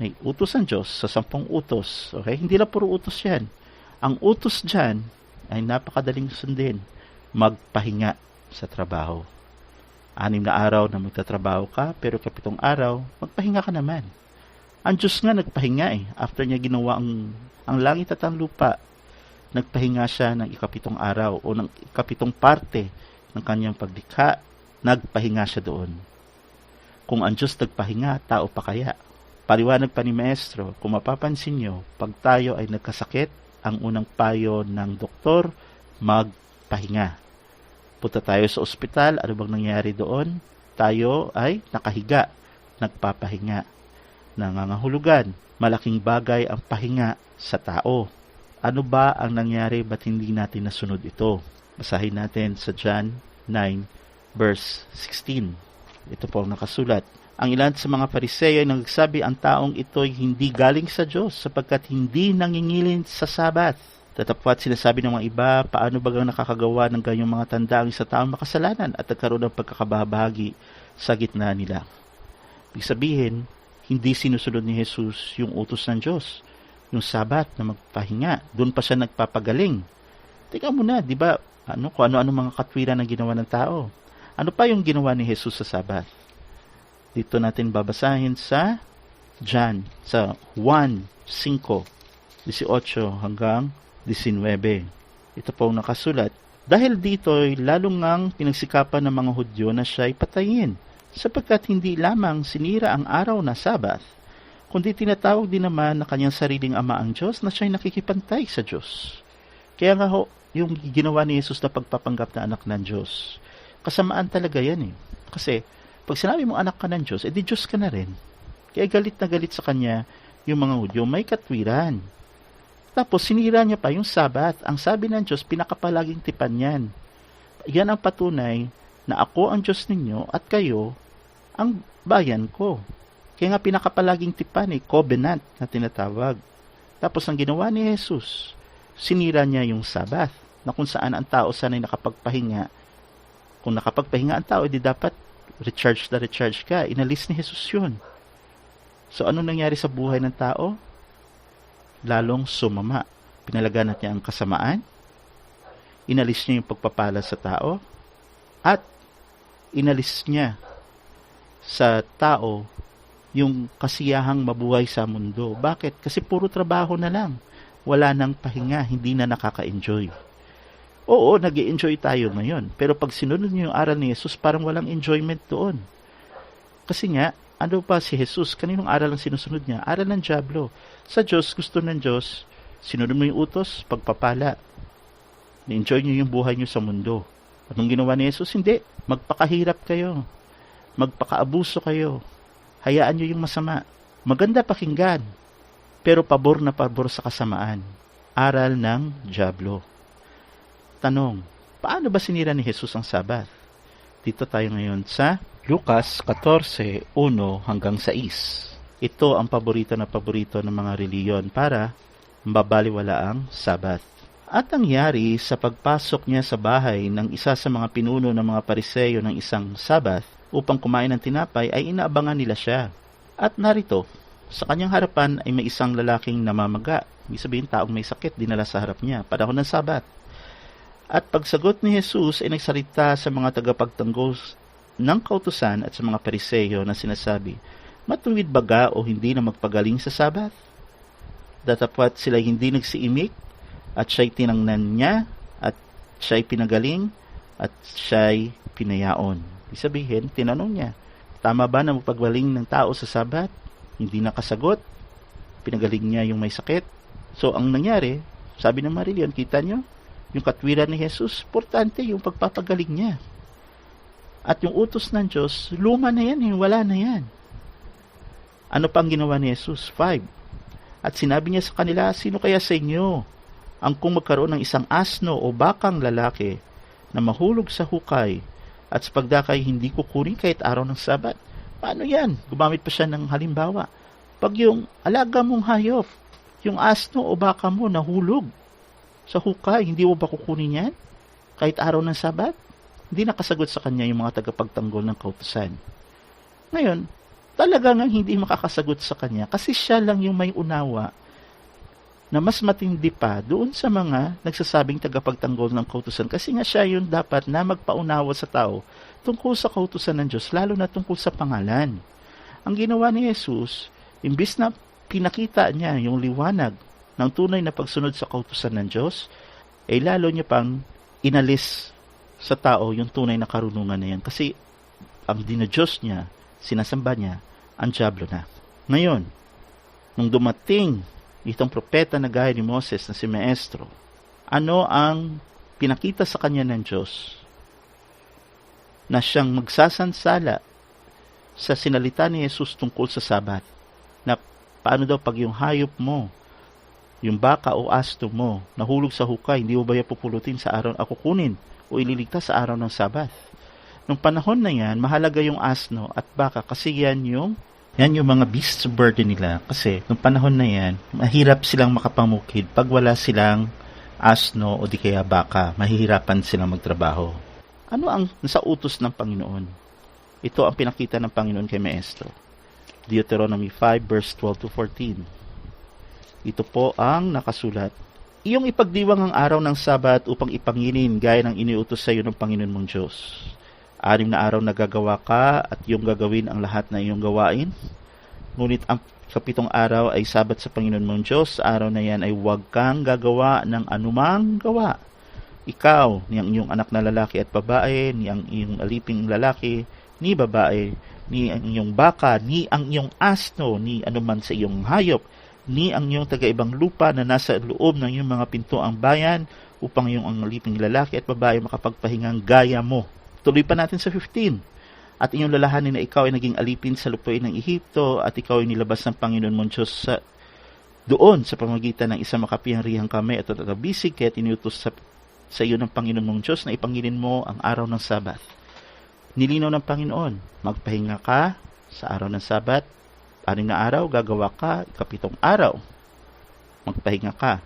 May utos ang Diyos sa 10 utos. Okay? Hindi lang puro utos yan. Ang utos dyan ay napakadaling sundin. Magpahinga sa trabaho. 6 na araw na magtatrabaho ka, pero 7 araw, magpahinga ka naman. Ang Diyos nga nagpahinga After niya ginawa ang langit at ang lupa, nagpahinga siya ng 7 araw o ng 7 parte ng kanyang paglikha, nagpahinga siya doon. Kung ang Diyos nagpahinga, tao pa kaya? Paliwanag pa ni Maestro, kung mapapansin nyo, pag tayo ay nagkasakit, ang unang payo ng doktor, magpahinga. Punta tayo sa ospital, ano bang nangyari doon? Tayo ay nakahiga, nagpapahinga. Nangangahulugan, malaking bagay ang pahinga sa tao. Ano ba ang nangyari, ba't hindi natin nasunod ito? Basahin natin sa John 9 verse 16. Ito po ang nakasulat. Ang ilan sa mga Pariseo ay nagsabi, ang taong ito'y hindi galing sa Diyos sapagkat hindi nangingilin sa Sabat. Tatapwat sinasabi ng mga iba, paano bagang nakakagawa ng ganyang mga tanda ang isa taong makasalanan at nagkaroon ng pagkakabahagi sa gitna nila. Ibig sabihin, hindi sinusunod ni Jesus yung utos ng Diyos. Yung Sabat na magpahinga, doon pa siya nagpapagaling. Teka muna, di ba, kung ano-ano mga katwiran ang ginawa ng tao. Ano pa yung ginawa ni Jesus sa Sabat? Dito natin babasahin sa John, sa 1:5-18 hanggang 19. Ito po ang nakasulat. Dahil dito ay lalong ngang pinagsikapan ng mga Hudyo na siya ay patayin, sapagkat hindi lamang sinira ang araw na Sabat, kundi tinatawag din naman na kanyang sariling ama ang Diyos na siya'y nakikipantay sa Diyos. Kaya nga ho, yung ginawa ni Jesus na pagpapanggap na anak ng Diyos, kasamaan talaga yan eh. Kasi, pag sinabi mo anak ka ng Diyos, edi Diyos ka na rin. Kaya galit na galit sa kanya yung mga Hudyo, may katwiran. Tapos, sinira niya pa yung Sabat. Ang sabi ng Diyos, pinakapalaging tipan yan. Yan ang patunay na ako ang Diyos ninyo at kayo ang bayan ko. Kaya nga pinakapalaging tipan covenant na tinatawag. Tapos, ang ginawa ni Jesus, sinira niya yung Sabat, na kung saan ang tao sana'y nakapagpahinga. Kung nakapagpahinga ang tao, edi dapat recharge ka. Inalis ni Jesus yun. So, ano nangyari sa buhay ng tao? Lalong sumama. Pinalaganat niya ang kasamaan, inalis niya yung pagpapala sa tao, at inalis niya sa tao yung kasiyahang mabuhay sa mundo. Bakit? Kasi puro trabaho na lang. Wala nang pahinga, hindi na nakaka-enjoy. Oo, nag-i-enjoy tayo ngayon. Pero pag sinunod niyo yung aral ni Jesus, parang walang enjoyment doon. Kasi nga, ano pa si Jesus? Kaninong aral ang sinusunod niya? Aral ng dyablo. Sa Diyos, gusto ng Diyos, sinunod mo yung utos, pagpapala. Na-enjoy niyo yung buhay niyo sa mundo. Anong ginawa ni Jesus? Hindi. Magpakahirap kayo. Magpakaabuso kayo. Hayaan niyo yung masama. Maganda pakinggan, pero pabor na pabor sa kasamaan. Aral ng dyablo. Tanong, paano ba sinira ni Jesus ang Sabat? Dito tayo ngayon sa Lucas 14:1 hanggang 6. Ito ang paborito ng mga reliyon para mabaliwala ang Sabat. At nangyari sa pagpasok niya sa bahay ng isa sa mga pinuno ng mga Pariseyo ng isang Sabat upang kumain ng tinapay, ay inaabangan nila siya. At narito, sa kanyang harapan ay may isang lalaking namamaga. Ibig sabihin, taong may sakit dinala sa harap niya, panahon ng Sabat. At pagsagot ni Jesus ay nagsalita sa mga tagapagtanggol ng kautusan at sa mga Pariseyo na sinasabi, matuwid baga o hindi na magpagaling sa Sabat? Datapwat sila hindi nagsiimik at siya'y tinangnan niya at siya'y pinagaling at siya'y pinayaon. Ibig sabihin, tinanong niya, tama ba na magpagaling ng tao sa Sabat? Hindi nakasagot. Pinagaling niya yung may sakit. So, ang nangyari, sabi ng Marillion, kita nyo, yung katwiran ni Jesus, importante yung pagpapagaling niya. At yung utos ng Diyos, luma na yan, wala na yan. Ano pang ginawa ni Jesus? 5. At sinabi niya sa kanila, sino kaya sa inyo ang kung magkaroon ng isang asno o bakang lalaki na mahulog sa hukay at sa pagdakay hindi kukunin kahit araw ng Sabat? Paano yan? Gumamit pa siya ng halimbawa. Pag yung alaga mong hayop, yung asno o baka mo nahulog sa hukay, hindi mo ba kukunin yan kahit araw ng Sabat? Hindi nakasagot sa kanya yung mga tagapagtanggol ng kautusan. Ngayon, talaga nga hindi makakasagot sa kanya kasi siya lang yung may unawa na mas matindi pa doon sa mga nagsasabing tagapagtanggol ng kautusan, kasi nga siya yun dapat na magpaunawa sa tao tungkol sa kautusan ng Diyos, lalo na tungkol sa pangalan. Ang ginawa ni Jesus, imbis na pinakita niya yung liwanag ng tunay na pagsunod sa kautusan ng Diyos, ay lalo niya pang inalis sa tao yung tunay na karunungan na yan. Kasi ang dinodiyos niya, sinasamba niya, ang dyablo na. Ngayon, nung dumating itong propeta na gaya ni Moses na si Maestro, ano ang pinakita sa kanya ng Diyos? Na siyang magsasansala sa sinalita ni Jesus tungkol sa Sabat. Na paano daw pag yung hayop mo, yung baka o asto mo, nahulog sa hukay, hindi mo ba yan pupulutin sa araw, kukunin o ililigtas sa araw ng Sabat? Nung panahon na yan, mahalaga yung asno at baka kasi yan yung mga beasts of burden nila. Kasi nung panahon na yan, mahirap silang makapamukid pag wala silang asno o di kaya baka. Mahihirapan silang magtrabaho. Ano ang nasa utos ng Panginoon? Ito ang pinakita ng Panginoon kay Maestro. Deuteronomy 5 verse 12 to 14. Ito po ang nakasulat. Iyong ipagdiwang ang araw ng Sabat upang ipanginin gaya ng iniutos sa iyo ng Panginoon mong Diyos. 6 na araw na gagawa ka at iyong gagawin ang lahat na iyong gawain. Ngunit ang sa 7 araw ay Sabat sa Panginoon mong Diyos. Sa araw na yan ay huwag kang gagawa ng anumang gawa. Ikaw, niyang iyong anak na lalaki at babae, niyang iyong aliping lalaki, ni babae, ni ang iyong baka, ni ang iyong asno, ni anuman sa iyong hayop, ni ang iyong taga-ibang lupa na nasa loob ng iyong mga pintuang bayan, upang iyong ang aliping lalaki at babae makapagpahingang gaya mo. Tuloy pa natin sa 15. At inyong lalahanin na ikaw ay naging alipin sa lupain ng Ehipto, at ikaw ay nilabas ng Panginoon mong Diyos doon sa pamagitan ng isang makapangyarihang kamay at tatabisig, kaya iniutos sa iyo ng Panginoon mong Diyos na ipangilin mo ang araw ng Sabat. Nilinaw ng Panginoon, magpahinga ka sa araw ng Sabat, 6 na araw, gagawa ka, 7 araw, magpahinga ka.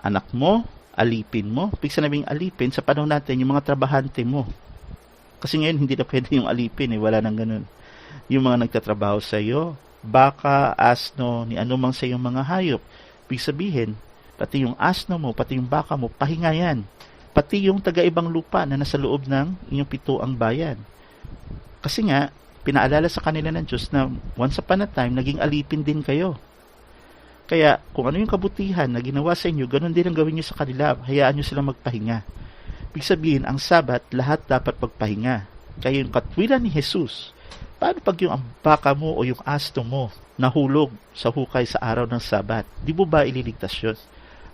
Anak mo, alipin mo. Ibig sabihin alipin, sa panahon natin, yung mga trabahante mo. Kasi ngayon, hindi na pwede yung alipin, wala nang ganun. Yung mga nagtatrabaho sa iyo, baka, asno, ni anumang sa iyong mga hayop. Ibig sabihin, pati yung asno mo, pati yung baka mo, pahinga yan. Pati yung taga-ibang lupa na nasa loob ng inyong pituang bayan. Kasi nga, pinaalala sa kanila ng Diyos na once upon a time, naging alipin din kayo. Kaya, kung ano yung kabutihan na ginawa sa inyo, ganun din ang gawin nyo sa kanila. Hayaan nyo silang magpahinga. Ibig sabihin, ang Sabat, lahat dapat magpahinga. Kaya yung katwiran ni Jesus, paano pag yung baka mo o yung asno mo nahulog sa hukay sa araw ng Sabat? Di mo ba ililigtas yun?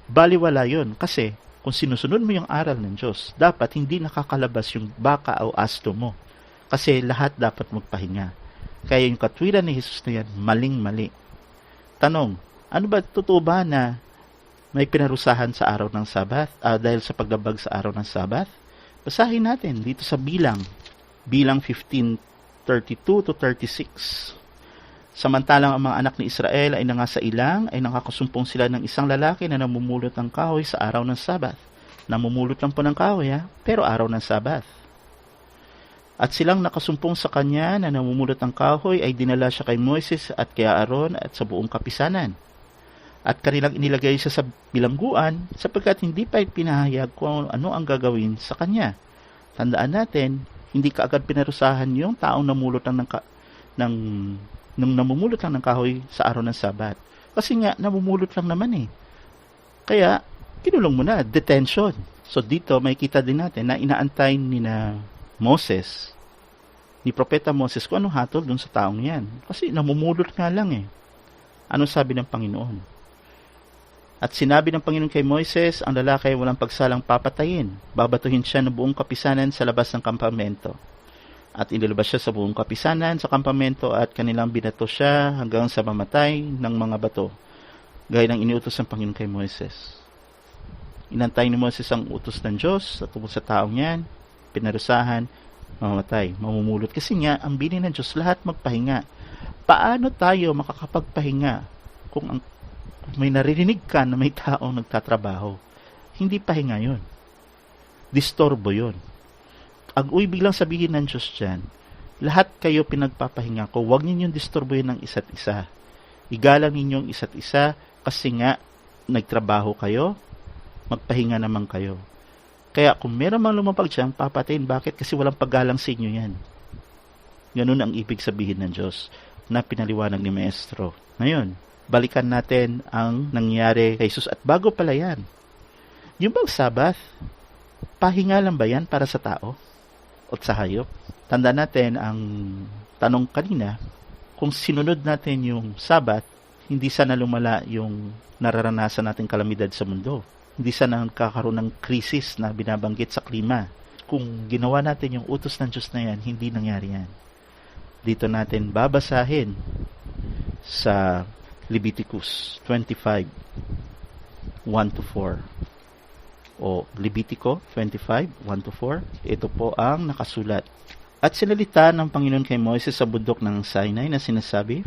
Baliwala yun. Kasi, kung sinusunod mo yung aral ng Diyos, dapat hindi nakakalabas yung baka o asno mo. Kasi lahat dapat magpahinga. Kaya yung katwiran ni Jesus na yan, maling-mali. Tanong, ano ba, totoo ba na may pinarusahan sa araw ng Sabat dahil sa paglabag sa araw ng Sabat? Basahin natin dito sa Bilang 15:32 to 36. Samantalang ang mga anak ni Israel ay nangasailang, ay nakakasumpong sila ng isang lalaki na namumulot ng kahoy sa araw ng Sabat. Namumulot lang po ng kahoy, pero araw ng Sabat. At silang nakasumpong sa kanya na namumulot ng kahoy ay dinala siya kay Moises at kay Aaron at sa buong kapisanan. At kanilang inilagay siya sa bilangguan sapagkat hindi pa pinahayag kung ano ang gagawin sa kanya. Tandaan natin, hindi kaagad pinarusahan yung taong namumulot lang ng kahoy sa araw ng Sabat. Kasi nga, namumulot lang naman eh. Kaya, kinulong mo na, detention. So dito, may kita din natin na inaantay ni Moses, ni Propeta Moses, kung anong hatol dun sa taong yan. Kasi namumulot nga lang eh. Ano sabi ng Panginoon? At sinabi ng Panginoon kay Moises, ang lalaki ay walang pagsalang papatayin. Babatuhin siya ng buong kapisanan sa labas ng kampamento. At inilabas siya sa buong kapisanan sa kampamento at kanilang binato siya hanggang sa mamatay ng mga bato. Gaya ng iniutos ng Panginoon kay Moises. Inantay ni Moses ang utos ng Diyos at tungkol sa taong yan, pinarusahan, mamatay, mamumulot. Kasi nga, ang bilin ng Diyos, lahat magpahinga. Paano tayo makakapagpahinga kung may naririnig ka na may taong nagtatrabaho? Hindi pahinga yun. Disturbo yun. Ang ibig lang sabihin ng Diyos dyan, lahat kayo pinagpapahinga ko, huwag ninyong disturbohin ng isa't isa. Igalang ninyong isa't isa kasi nga nagtrabaho kayo, magpahinga naman kayo. Kaya kung meron mang lumapag dyan, papatayin. Bakit? Kasi walang paggalang sa inyo yan. Ganun ang ibig sabihin ng Diyos na pinaliwanag ni Maestro. Ngayon, balikan natin ang nangyari kay Jesus. At bago pala yan, yung bang Sabat, pahinga lang ba yan para sa tao o sa hayop? Tanda natin ang tanong kanina, kung sinunod natin yung Sabat, hindi sana lumala yung nararanasan nating kalamidad sa mundo. Hindi sana nagkakaroon ng krisis na binabanggit sa klima. Kung ginawa natin yung utos ng Diyos na yan, hindi nangyari yan. Dito natin babasahin sa Leviticus 25, 1-4. O Levitico 25, 1-4. Ito po ang nakasulat. At sinalita ng Panginoon kay Moises sa bundok ng Sinai na sinasabi,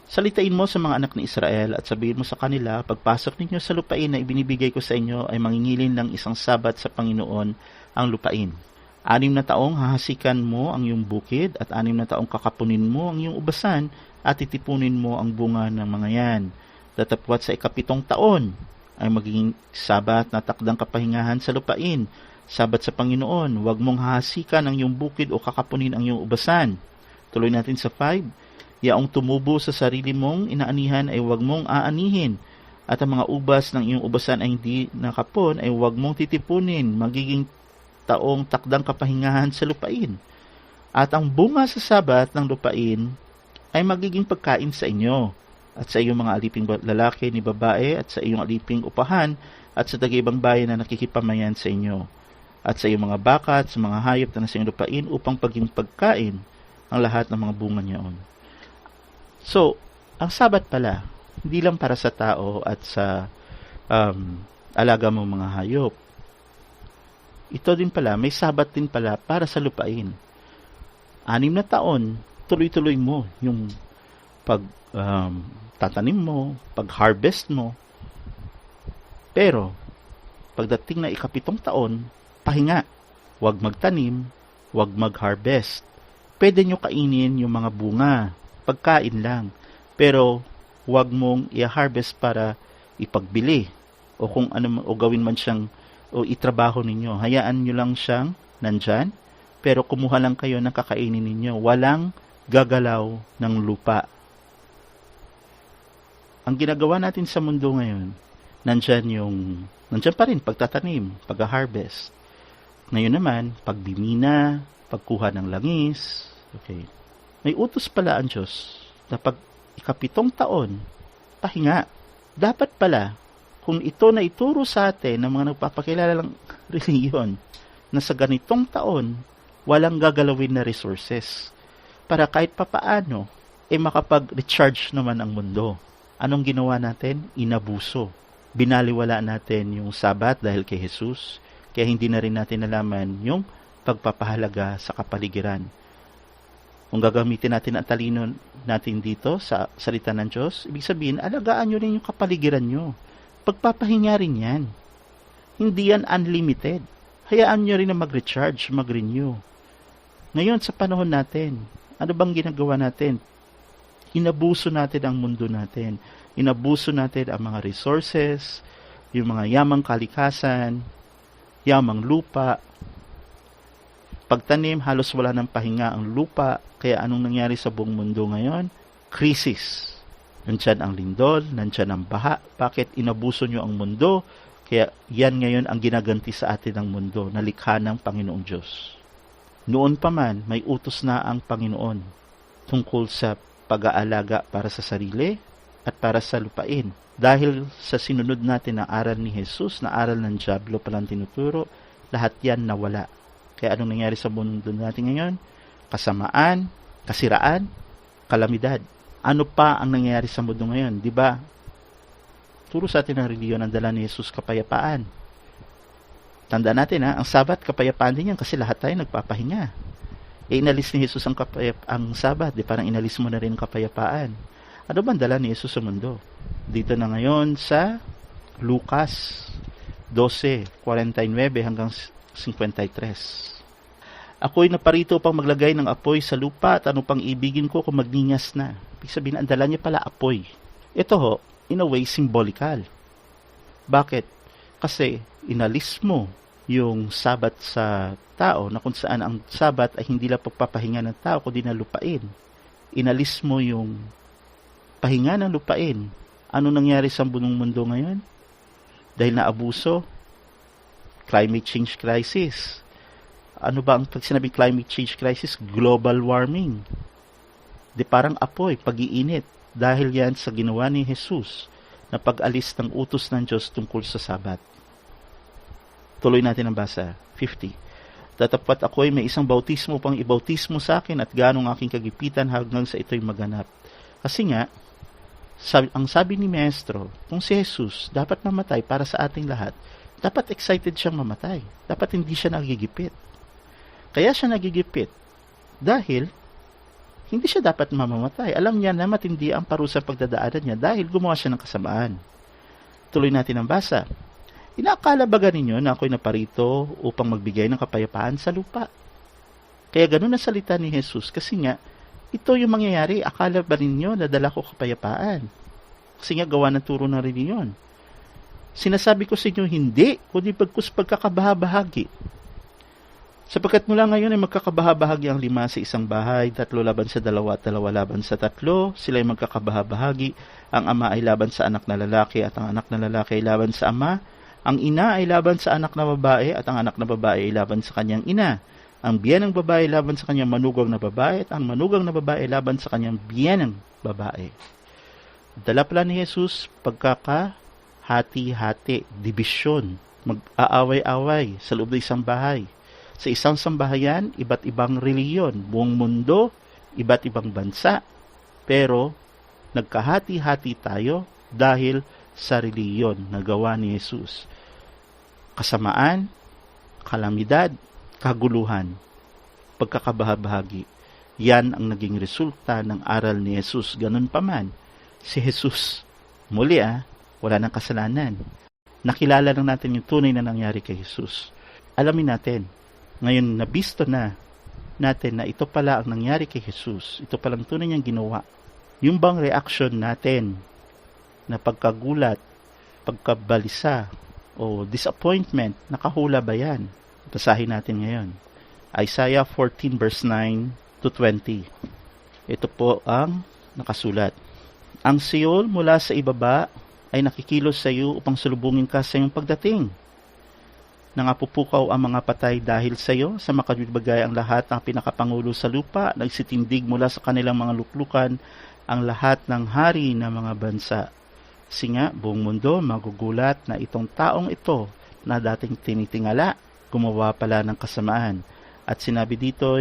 salitain mo sa mga anak ni Israel at sabihin mo sa kanila, pagpasok ninyo sa lupain na ibinibigay ko sa inyo ay mangingilin ng isang Sabat sa Panginoon ang lupain. 6 na taong hahasikan mo ang iyong bukid at 6 na taong kakapunin mo ang iyong ubasan at titipunin mo ang bunga ng mga yan. Datapwat sa 7 taon ay magiging Sabat na takdang kapahingahan sa lupain. Sabat sa Panginoon, huwag mong hahasikan ang iyong bukid o kakapunin ang iyong ubasan. Tuloy natin sa 5. Yaong tumubo sa sarili mong inaanihan ay huwag mong aanihin. At ang mga ubas ng iyong ubasan ay hindi nakapon ay huwag mong titipunin. Magiging taong takdang kapahingahan sa lupain. At ang bunga sa Sabat ng lupain ay magiging pagkain sa inyo at sa iyong mga aliping lalaki ni babae at sa iyong aliping upahan at sa taga-ibang bayan na nakikipamayan sa inyo at sa iyong mga baka at sa mga hayop na nasa iyong lupain upang paging pagkain ang lahat ng mga bunga niyaon. So, ang Sabat pala, hindi lang para sa tao at sa alaga mo mga hayop. Ito din pala, may Sabat din pala para sa lupain. 6 na taon, tuloy-tuloy mo yung tatanim mo, pag-harvest mo. Pero, pagdating na 7 taon, pahinga. Huwag magtanim, huwag mag-harvest. Pwede nyo kainin yung mga bunga, pagkain lang. Pero, huwag mong i-harvest para ipagbili. O kung ano, o gawin man siyang, o itrabaho ninyo. Hayaan nyo lang siyang nandyan, pero kumuha lang kayo ng kakainin ninyo. Walang gagalaw ng lupa. Ang ginagawa natin sa mundo ngayon, nandyan pa rin pagtatanim, pag-harvest. Ngayon naman, pagbimina, pagkuha ng langis. Okay. May utos pala ang Diyos na pag 7 taon, pahinga. Dapat pala, kung ito na ituro sa atin ng mga nagpapakilala ng reliyon, na sa ganitong taon, walang gagalawin na resources para kahit papaano makapag-recharge naman ang mundo. Anong ginawa natin? Inabuso. Binaliwala natin yung Sabat dahil kay Jesus, kaya hindi na rin natin nalaman yung pagpapahalaga sa kapaligiran. Kung gagamitin natin ang talino natin dito sa salita ng Diyos, ibig sabihin, alagaan nyo rin yung kapaligiran nyo. Pagpapahinga rin yan. Hindi yan unlimited. Hayaan nyo rin na mag-recharge, mag-renew. Ngayon, sa panahon natin, ano bang ginagawa natin? Inabuso natin ang mundo natin. Inabuso natin ang mga resources, yung mga yamang kalikasan, yamang lupa. Pagtanim, halos wala ng pahinga ang lupa. Kaya anong nangyari sa buong mundo ngayon? Krisis. Nandyan ang lindol, nandyan ang baha. Bakit inabuso nyo ang mundo? Kaya yan ngayon ang ginaganti sa atin ng mundo, na likha ng Panginoong Diyos. Noon pa man, may utos na ang Panginoon tungkol sa pag-aalaga para sa sarili at para sa lupain. Dahil sa sinunod natin ang aral ni Jesus, na aral ng Diablo palang tinuturo, lahat yan nawala. Kaya anong nangyari sa mundo natin ngayon? Kasamaan, kasiraan, kalamidad. Ano pa ang nangyayari sa mundo ngayon? Di ba? Turo sa atin ng reliyon ang dala ni Jesus, kapayapaan. Tandaan natin ang Sabat, kapayapaan din yan kasi lahat tayo nagpapahinga. Inalis ni Jesus ang Sabat, di parang inalis mo na rin ang kapayapaan. Ano ba ang dala ni Jesus sa mundo? Dito na ngayon sa Lucas 12:49 hanggang 53. Ako'y naparito upang maglagay ng apoy sa lupa at ano pang ibigin ko kung magningas na. Ibig sabihin, ang dala niya pala apoy. Ito ho, in a way, symbolical. Bakit? Kasi inalis mo yung Sabat sa tao, na kung saan ang Sabat ay hindi lang pagpapahinga ng tao, kundi na lupain. Inalis mo yung pahinga ng lupain. Ano nangyari sa buong mundo ngayon? Dahil naabuso, climate change crisis. Ano ba ang pag sinabing climate change crisis? Global warming. Di parang apoy, pag-iinit. Dahil yan sa ginawa ni Jesus na pag-alis ng utos ng Diyos tungkol sa Sabat. Tuloy natin ang basa. 50. Tatapat ako'y may isang bautismo pang ibautismo sa akin at ganong aking kagipitan hanggang sa ito'y maganap. Kasi nga, ang sabi ni Maestro, kung si Jesus dapat mamatay para sa ating lahat, dapat excited siyang mamatay. Dapat hindi siya nagigipit. Kaya siya nagigipit dahil hindi siya dapat mamamatay. Alam niya na matindi ang parusang pagdadaanan niya dahil gumawa siya ng kasamaan. Tuloy natin ang basa. Inaakala ba ninyo na ako'y naparito upang magbigay ng kapayapaan sa lupa? Kaya ganun ang salita ni Jesus kasi nga, ito yung mangyayari. Akala ba ninyo na dala ko kapayapaan? Kasi nga gawa ng turo na rin yun. Sinasabi ko sa inyo, hindi, kundi pagkus pagkakabahabahagi. Sapagkat mula ngayon ay magkakabahabahagi ang 5 sa isang bahay, 3 laban sa 2 at 2 laban sa 3. Sila ay magkakabahabahagi. Ang ama ay laban sa anak na lalaki at ang anak na lalaki ay laban sa ama. Ang ina ay laban sa anak na babae at ang anak na babae ay laban sa kanyang ina. Ang biyenang babae laban sa kanyang manugang na babae at ang manugang na babae laban sa kanyang biyenang babae. Dala pala ni Jesus pagkakahati-hati, dibisyon, mag-aaway-away sa loob ng isang bahay. Sa isang sambahayan, iba't ibang reliyon, buong mundo, iba't ibang bansa, pero nagkahati-hati tayo dahil sa reliyon na gawa ni Jesus. Kasamaan, kalamidad, kaguluhan, pagkakabahabahagi. Yan ang naging resulta ng aral ni Jesus. Ganun pa man, si Jesus, muli wala nang kasalanan. Nakilala lang natin yung tunay na nangyari kay Jesus. Alamin natin, ngayon nabisto na natin na ito pala ang nangyari kay Jesus. Ito palang tunay niyang ginawa. Yung bang reaction natin na pagkagulat, pagkabalisa, o disappointment, nakahula ba yan? Basahin natin ngayon. Isaiah 14 verse 9 to 20. Ito po ang nakasulat. Ang Seol mula sa ibaba ay nakikilos sa iyo upang sulubungin ka sa iyong pagdating. Nangapupukaw ang mga patay dahil sa iyo, sa makadibagay ang lahat ng pinakapangulo sa lupa, nagsitindig mula sa kanilang mga luklukan ang lahat ng hari ng mga bansa. Kasi nga, buong mundo magugulat na itong taong ito na dating tinitingala, gumawa pala ng kasamaan. At sinabi dito,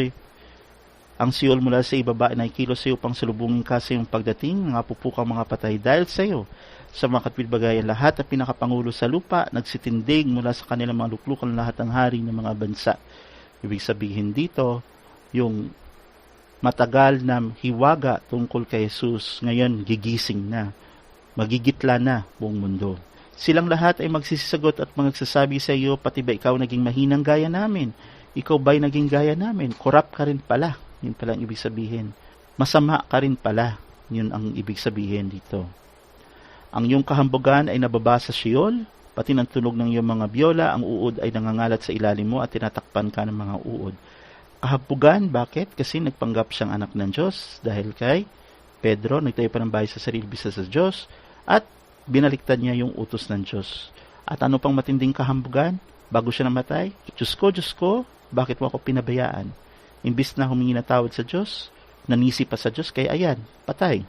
ang Seol mula sa ibaba na ikilos sa iyo pang salubungin ka sa iyong pagdating, nangapupukaw mga patay dahil sa iyo. Sa mga katwidbagay lahat at pinakapangulo sa lupa, nagsitindig mula sa kanilang mga luklukan lahat ng hari ng mga bansa. Ibig sabihin dito, yung matagal na hiwaga tungkol kay Jesus, ngayon gigising na. Magigitla na buong mundo. Silang lahat ay magsisisagot at magsasabi sa iyo, pati ba ikaw naging mahinang gaya namin? Ikaw ba'y naging gaya namin? Korap ka rin pala. Yun pala ang ibig sabihin. Masama ka rin pala. Yun ang ibig sabihin dito. Ang iyong kahambugan ay nababa sa Sheol, pati ng tunog ng iyong mga biola, ang uod ay nangangalat sa ilalim mo at tinatakpan ka ng mga uod. Kahambugan, bakit? Kasi nagpanggap siyang anak ng Diyos dahil kay Pedro, nagtayo pa ng bahay sa sarili bisa sa Diyos, at binaliktad niya yung utos ng Diyos. At ano pang matinding kahambugan? Bago siya namatay, Diyos ko, bakit mo ako pinabayaan? Imbis na humingi na tawad sa Diyos, nanisi pa sa Diyos, kaya ayan, patay.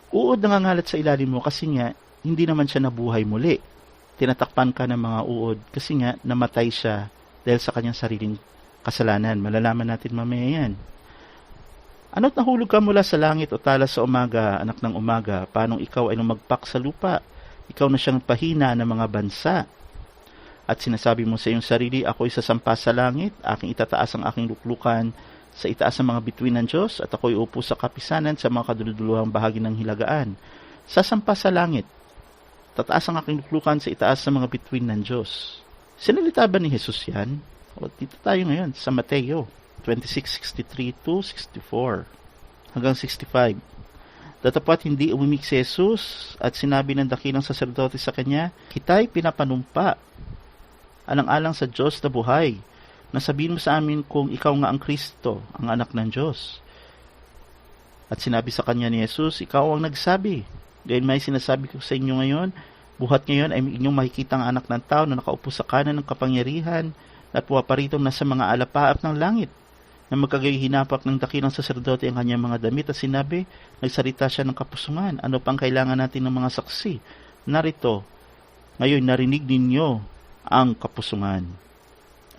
Uod nangangalat sa ilalim mo kasi nga, hindi naman siya nabuhay muli. Tinatakpan ka ng mga uod kasi nga, namatay siya dahil sa kanyang sariling kasalanan. Malalaman natin mamaya yan. Ano't nahulog ka mula sa langit o talas sa umaga, anak ng umaga, paanong ikaw ay lumagpak sa lupa? Ikaw na siyang pahina ng mga bansa. At sinasabi mo sa iyong sarili, ako'y sasampa sa langit, aking itataas ang aking luklukan sa itaas ng mga bituin ng Diyos, at ako'y upo sa kapisanan sa mga kaduluduluhang bahagi ng hilagaan. Sasampa sa langit, tataas ang aking luklukan sa itaas ng mga bituin ng Diyos. Sinalita ba ni Jesus yan? O, dito tayo ngayon sa Mateo 26:63-64 hanggang 65. Datapat hindi umimik si Jesus at sinabi ng dakilang saserdote sa kanya, kita'y pinapanumpa alang-alang sa Diyos na buhay, na sabihin mo sa amin kung ikaw nga ang Kristo, ang anak ng Diyos. At sinabi sa kanya ni Jesus, ikaw ang nagsabi. Gayon may sinasabi ko sa inyo ngayon, buhat ngayon ay inyong makikita ang anak ng tao na nakaupo sa kanan ng kapangyarihan at puwaparitong nasa mga alapaap ng langit, na magkagahinapak ng dakilang saserdote ang kanyang mga damit at sinabi, nagsalita siya ng kapusungan. Ano pang kailangan natin ng mga saksi? Narito, ngayon narinig ninyo ang kapusungan.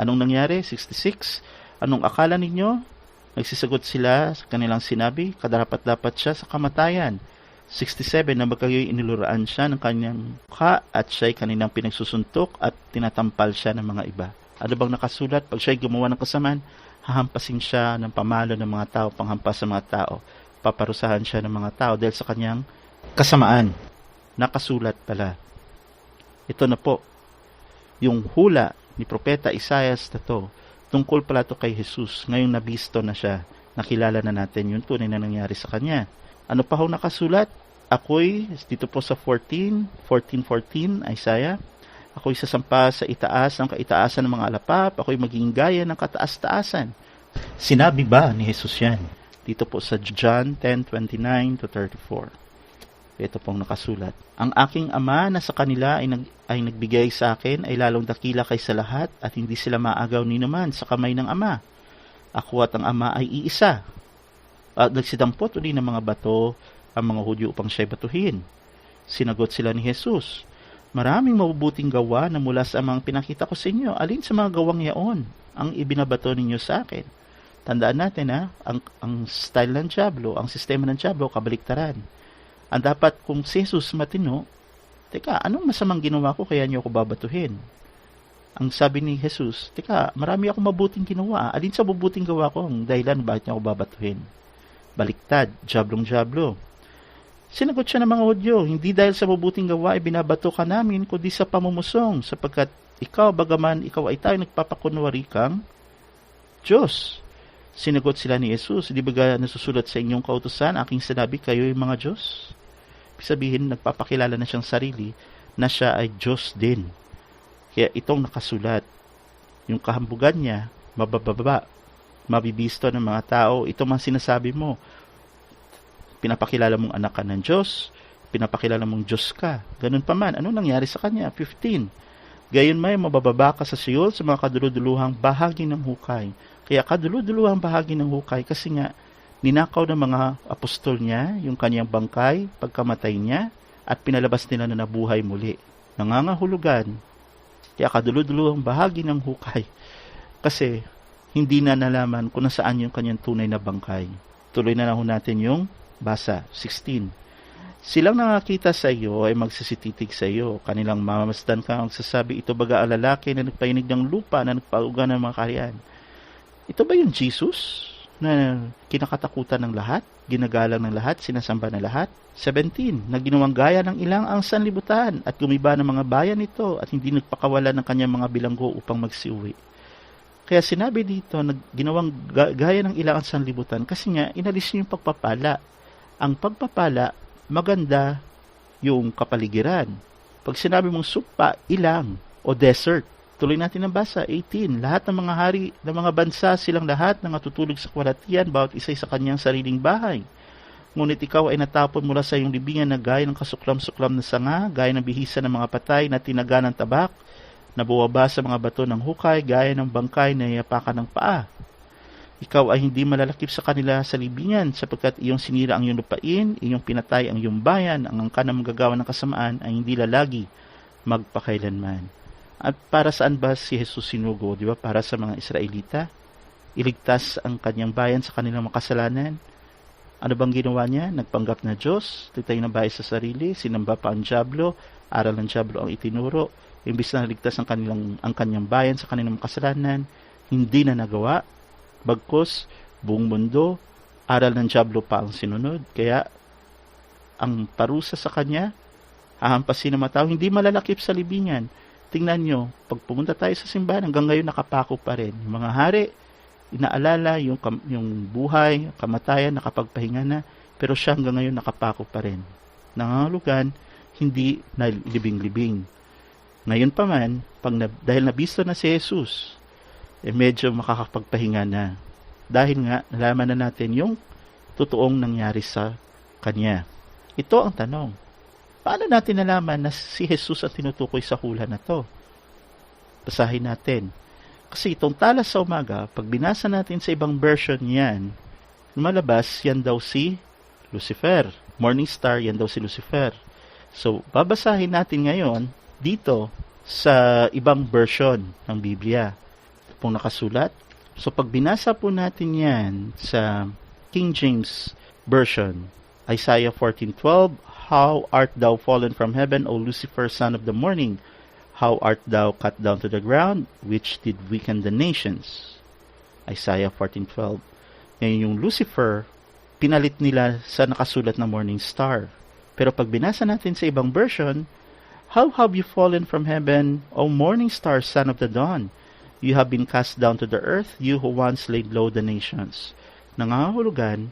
Anong nangyari? 66. Anong akala ninyo? Nagsisagot sila sa kanilang sinabi, kadarapat-dapat siya sa kamatayan. 67. Na magkayoy iniluraan siya ng kanyang mukha at siya'y kanilang pinagsusuntok at tinatampal siya ng mga iba. Ano bang nakasulat? Pag siya'y gumawa ng kasamaan, hahampasin siya ng pamalo ng mga tao, panghampas sa mga tao. Paparusahan siya ng mga tao dahil sa kanyang kasamaan. Nakasulat pala. Ito na po, yung hula ni Propeta Isaias na to, tungkol pala to kay Jesus. Ngayong nabisto na siya, nakilala na natin yung tunay na nangyari sa kanya. Ano pa ho nakasulat? Ako'y, dito po sa 14:14, Isaiah, ako'y sasampa sa itaas ng kaitaasan ng mga alapap, ako'y maging gaya ng kataas-taasan. Sinabi ba ni Jesus yan? Dito po sa John 10:29-34. Ito pong nakasulat. Ang aking ama na sa kanila ay nagbigay sa akin ay lalong dakila kaysa lahat at hindi sila maagaw ni naman sa kamay ng ama. Ako at ang ama ay iisa. At nagsidampot uli ng mga bato ang mga Hudyo upang siya'y batuhin. Sinagot sila ni Jesus, maraming mabubuting gawa na mula sa amang pinakita ko sa inyo. Alin sa mga gawang yaon ang ibinabato ninyo sa akin? Tandaan natin ang style ng Diablo, ang sistema ng Diablo, kabaliktaran. Ang dapat kung si Jesus matino, teka, anong masamang ginawa ko kaya niyo ako babatuhin? Ang sabi ni Jesus, teka, marami akong mabuting ginawa. Alin sa mabuting gawa ko ang dahilan bakit niyo ako babatuhin? Baliktad, Diablong-Diablo. Sinagot siya ng mga Hudyo, hindi dahil sa mabuting gawa ay binabato ka namin, kundi sa pamumusong, sapagkat ikaw, bagaman ikaw ay tayo nagpapakunwari kang Diyos. Sinagot sila ni Jesus, di ba nasusulat sa inyong kautusan, aking sinabi, kayo ay mga Diyos? Sabihin, nagpapakilala na siyang sarili na siya ay Diyos din. Kaya itong nakasulat, yung kahambugan niya, mabababa, mabibisto ng mga tao, ito man sinasabi mo, pinapakilala mong anak ka ng Diyos, pinapakilala mong Diyos ka. Ganun pa man, ano nangyari sa kanya? 15. Gayon may mabababa ka sa Sheol sa mga kaduluduluhang bahagi ng hukay. Kaya kaduluduluhang bahagi ng hukay kasi nga, ninakaw ng mga apostol niya yung kanyang bangkay pagkamatay niya at pinalabas nila na nabuhay muli. Nangangahulugan, kaya kaduluduluhang bahagi ng hukay kasi hindi na nalaman kung nasaan yung kanyang tunay na bangkay. Tuloy na lang natin yung basa, 16. Silang nakakita sa iyo ay magsisititig sa iyo. Kanilang mamamasdan ka ang sasabi, ito baga ang lalaki na nagpainig ng lupa na nagpauga ng mga kaharian. Ito ba yung Jesus na kinakatakutan ng lahat, ginagalang ng lahat, sinasamba ng lahat? 17. Na ginawang gaya ng ilang ang sanlibutan at gumiba ng mga bayan nito at hindi nagpakawala ng kanyang mga bilanggo upang magsiuwi. Kaya sinabi dito na ginawang gaya ng ilang ang sanlibutan kasi nga inalis niya yung pagpapala. Ang pagpapala, maganda yung kapaligiran. Pag sinabi mong supa, ilang o desert. Tuloy natin ang basa, 18. Lahat ng mga hari ng mga bansa, silang lahat na natutulog sa kwalatian, bawat isa sa kanyang sariling bahay. Ngunit ikaw ay natapon mula sa iyong libingan na gaya ng kasuklam-suklam na sanga, gaya ng bihisa ng mga patay na tinaga ng tabak, na buwaba sa mga bato ng hukay, gaya ng bangkay na iapakan ng paa. Ikaw ay hindi malalakip sa kanila sa libingan, sapagkat iyong sinira ang iyong lupain, iyong pinatay ang iyong bayan, ang angkan na magagawa ng kasamaan ay hindi lalagi magpakailanman. At para saan ba si Jesus sinugo? Di ba? Para sa mga Israelita. Iligtas ang kanyang bayan sa kanilang makasalanan. Ano bang ginawa niya? Nagpanggap na Diyos, titay na bahay sa sarili, sinamba pa ang Diablo, aral ng Diablo ang itinuro. Imbis na ligtas ang kanyang bayan sa kanilang makasalanan, hindi na nagawa. Bagkus, buong mundo, aral ng Diablo pa ang sinunod. Kaya, ang parusa sa kanya, hahampasin ng mga tao, hindi malalakip sa libingan. Tingnan nyo, pag pumunta tayo sa simbahan, hanggang ngayon nakapako pa rin. Yung mga hari, inaalala yung buhay, kamatayan, nakapagpahinga na, pero siya hanggang ngayon nakapako pa rin. Nangangahulugan, hindi na libing-libing. Ngayon pa man, dahil nabisto na si Jesus, medyo makakapagpahinga na. Dahil nga, nalaman na natin yung totoong nangyari sa kanya. Ito ang tanong. Paano natin nalaman na si Jesus ang tinutukoy sa hula na to? Basahin natin. Kasi itong talas sa umaga, pag binasa natin sa ibang version yan, lumalabas, yan daw si Lucifer. Morning star, yan daw si Lucifer. So, babasahin natin ngayon dito sa ibang version ng Biblia. Ito pong nakasulat. So, pag binasa po natin yan sa King James Version, Isaiah 14:12, How art thou fallen from heaven, O Lucifer, son of the morning? How art thou cut down to the ground, which did weaken the nations? Isaiah 14:12. Ngayon yung Lucifer, pinalit nila sa nakasulat na morning star. Pero pag binasa natin sa ibang version, How have you fallen from heaven, O morning star, son of the dawn? You have been cast down to the earth, you who once laid low the nations. Nangangahulugan,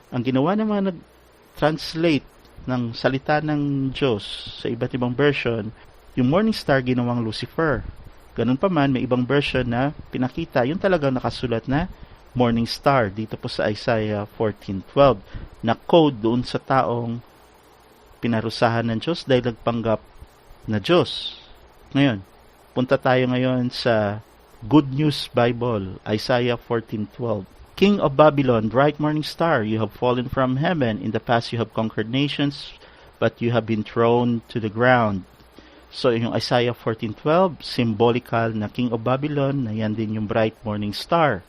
ang ginawa ng mga nag-translate ng salita ng Diyos sa iba't ibang version, yung morning star ginawang Lucifer. Ganun pa man, may ibang version na pinakita yung talagang nakasulat na morning star dito po sa Isaiah 14:12 na code doon sa taong pinarusahan ng Diyos dahil nagpanggap na Diyos. Ngayon, punta tayo ngayon sa Good News Bible, Isaiah 14:12. King of Babylon, bright morning star, you have fallen from heaven. In the past you have conquered nations, but you have been thrown to the ground. So, yung Isaiah 14:12, symbolical na King of Babylon, na yan din yung bright morning star.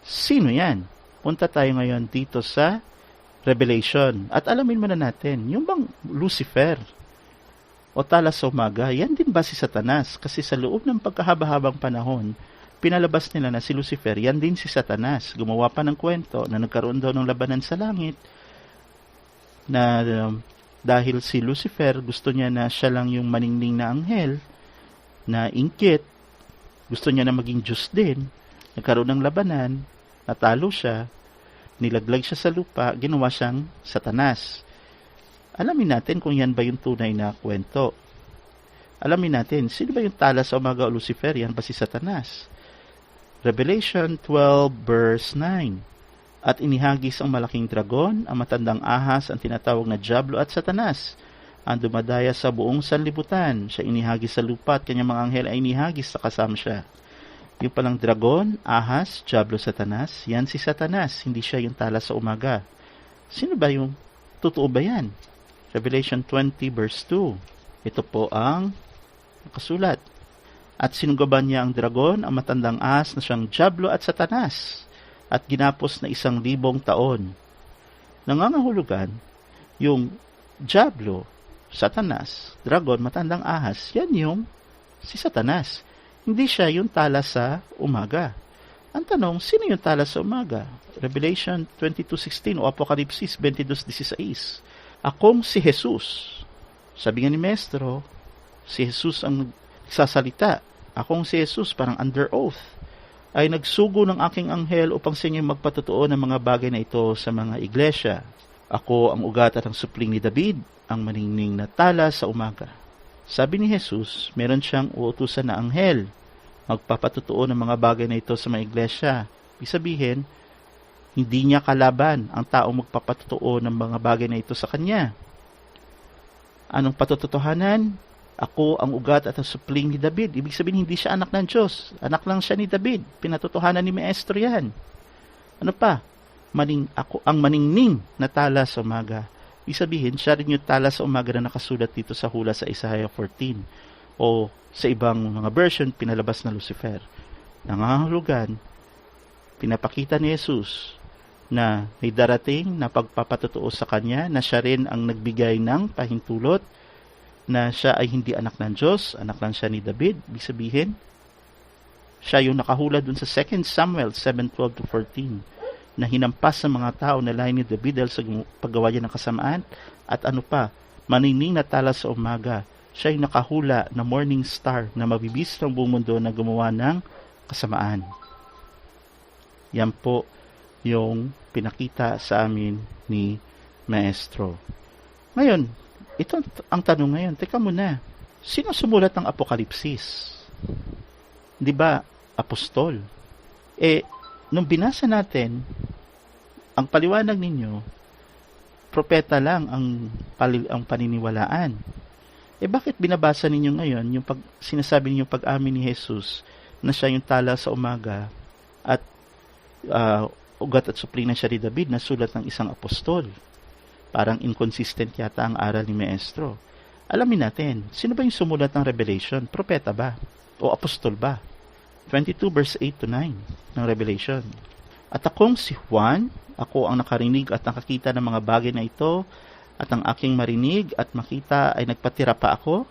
Sino yan? Punta tayo ngayon dito sa Revelation. At alamin muna natin, yung bang Lucifer o tala sa umaga, yan din ba si Satanas? Kasi sa loob ng pagkahaba-habang panahon, pinalabas nila na si Lucifer, yan din si Satanas. Gumawa pa ng kwento na nagkaroon daw ng labanan sa langit, na dahil si Lucifer, gusto niya na siya lang yung maningning na anghel, na inggit, gusto niya na maging Diyos din, nagkaroon ng labanan, natalo siya, nilaglag siya sa lupa, ginawa siyang Satanas. Alamin natin kung yan ba yung tunay na kwento. Alamin natin, sino ba yung tala sa umaga o Lucifer? Yan ba si Satanas? Revelation 12 verse 9. At inihagis ang malaking dragon, ang matandang ahas, ang tinatawag na Diablo at Satanas, ang dumadaya sa buong sanlibutan. Siya inihagis sa lupa at kanyang mga anghel ay inihagis sa kasama siya. Yung palang dragon, ahas, Diablo, Satanas, yan si Satanas, hindi siya yung tala sa umaga. Sino ba yung totoo ba yan? Revelation 20 verse 2. Ito po ang nakasulat. At sinugaban niya ang dragon, ang matandang ahas na siyang Diablo at Satanas, at ginapos na 1,000 taon. Nangangahulugan, yung Diablo, Satanas, dragon, matandang ahas, yan yung si Satanas. Hindi siya yung tala sa umaga. Ang tanong, sino yung tala sa umaga? Revelation 22:16 o Apokalipsis 22:16. Akong si Jesus. Sabi nga ni Maestro, si Jesus ang nagsasalita. Akong si Jesus, parang under oath, ay nagsugo ng aking anghel upang sa inyo magpatotoo ng mga bagay na ito sa mga iglesia. Ako ang ugat at ang supling ni David, ang maningning na tala sa umaga. Sabi ni Jesus, meron siyang uutusan na anghel, magpapatotoo ng mga bagay na ito sa mga iglesia. Ibig sabihin, hindi niya kalaban ang taong magpapatotoo ng mga bagay na ito sa kanya. Anong patutuhanan? Ako ang ugat at ang supling ni David. Ibig sabihin, hindi siya anak ng Diyos. Anak lang siya ni David. Pinatutuhanan ni Maestro yan. Ano pa? Ako ang maningning na tala sa umaga. Ibig sabihin, siya rin yung tala sa umaga na nakasulat dito sa hula sa Isaiah 14. O sa ibang mga version, pinalabas na Lucifer. Nangangahulugan, pinapakita ni Jesus na may darating na pagpapatotoo sa kanya, na siya rin ang nagbigay ng pahintulot, na siya ay hindi anak ng Diyos, anak lang siya ni David. Ibig sabihin, siya yung nakahula dun sa 2 Samuel 7:12-14, na hinampas sa mga tao na lahi ni David dahil sa paggawa niya ng kasamaan. At ano pa, maningning na tala sa umaga, siya yung nakahula na morning star na mabibis ng buong mundo na gumawa ng kasamaan. Yan po yung pinakita sa amin ni Maestro. Ngayon, ito ang tanong ngayon. Teka muna, sino sumulat ng Apokalipsis? Di ba, apostol? Nung binasa natin, ang paliwanag ninyo, propeta lang ang paniniwalaan. Bakit binabasa ninyo ngayon yung sinasabi ninyo pag-amin ni Jesus na siya yung tala sa umaga at ugat at supling na siya ni David na sulat ng isang apostol? Parang inconsistent yata ang aral ni Maestro. Alamin natin, sino ba yung sumulat ng Revelation? Propeta ba? O apostol ba? 22 verse 8-9 ng Revelation. At akong si Juan, ako ang nakarinig at nakakita ng mga bagay na ito, at ang aking marinig at makita ay nagpatira pa ako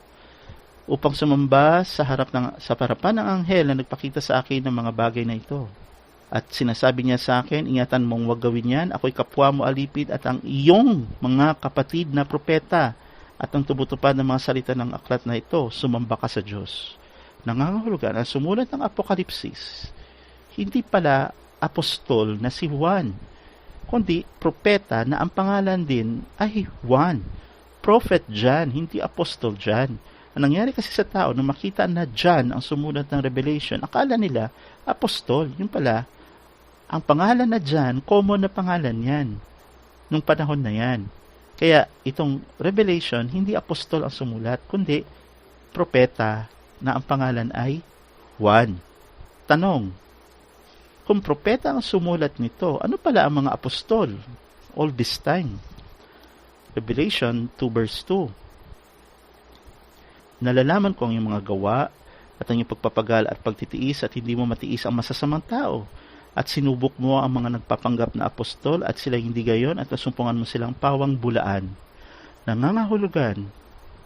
upang sumamba sa harapan ng anghel na nagpakita sa akin ng mga bagay na ito. At sinasabi niya sa akin, ingatan mong huwag gawin yan, ako'y kapwa mo alipid at ang iyong mga kapatid na propeta at ang tumutupad ng mga salita ng aklat na ito, sumamba ka sa Diyos. Nangangahulugan, ang sumulat ng Apokalipsis, hindi pala apostol na si Juan, kundi propeta na ang pangalan din ay Juan. Prophet John, hindi apostol John. Ang nangyari kasi sa tao, nung makita na John ang sumulat ng Revelation, akala nila apostol. Yung pala, ang pangalan na John, common na pangalan yan nung panahon na yan. Kaya itong Revelation, hindi apostol ang sumulat, kundi propeta na ang pangalan ay Juan. Tanong, kung propeta ang sumulat nito, ano pala ang mga apostol all this time? Revelation 2 verse 2. Nalalaman ko ang iyong mga gawa at ang iyong pagpapagal at pagtitiis at hindi mo matiis ang masasamang tao. At sinubok mo ang mga nagpapanggap na apostol at sila hindi gayon at nasumpungan mo silang pawang bulaan. Nangangahulugan,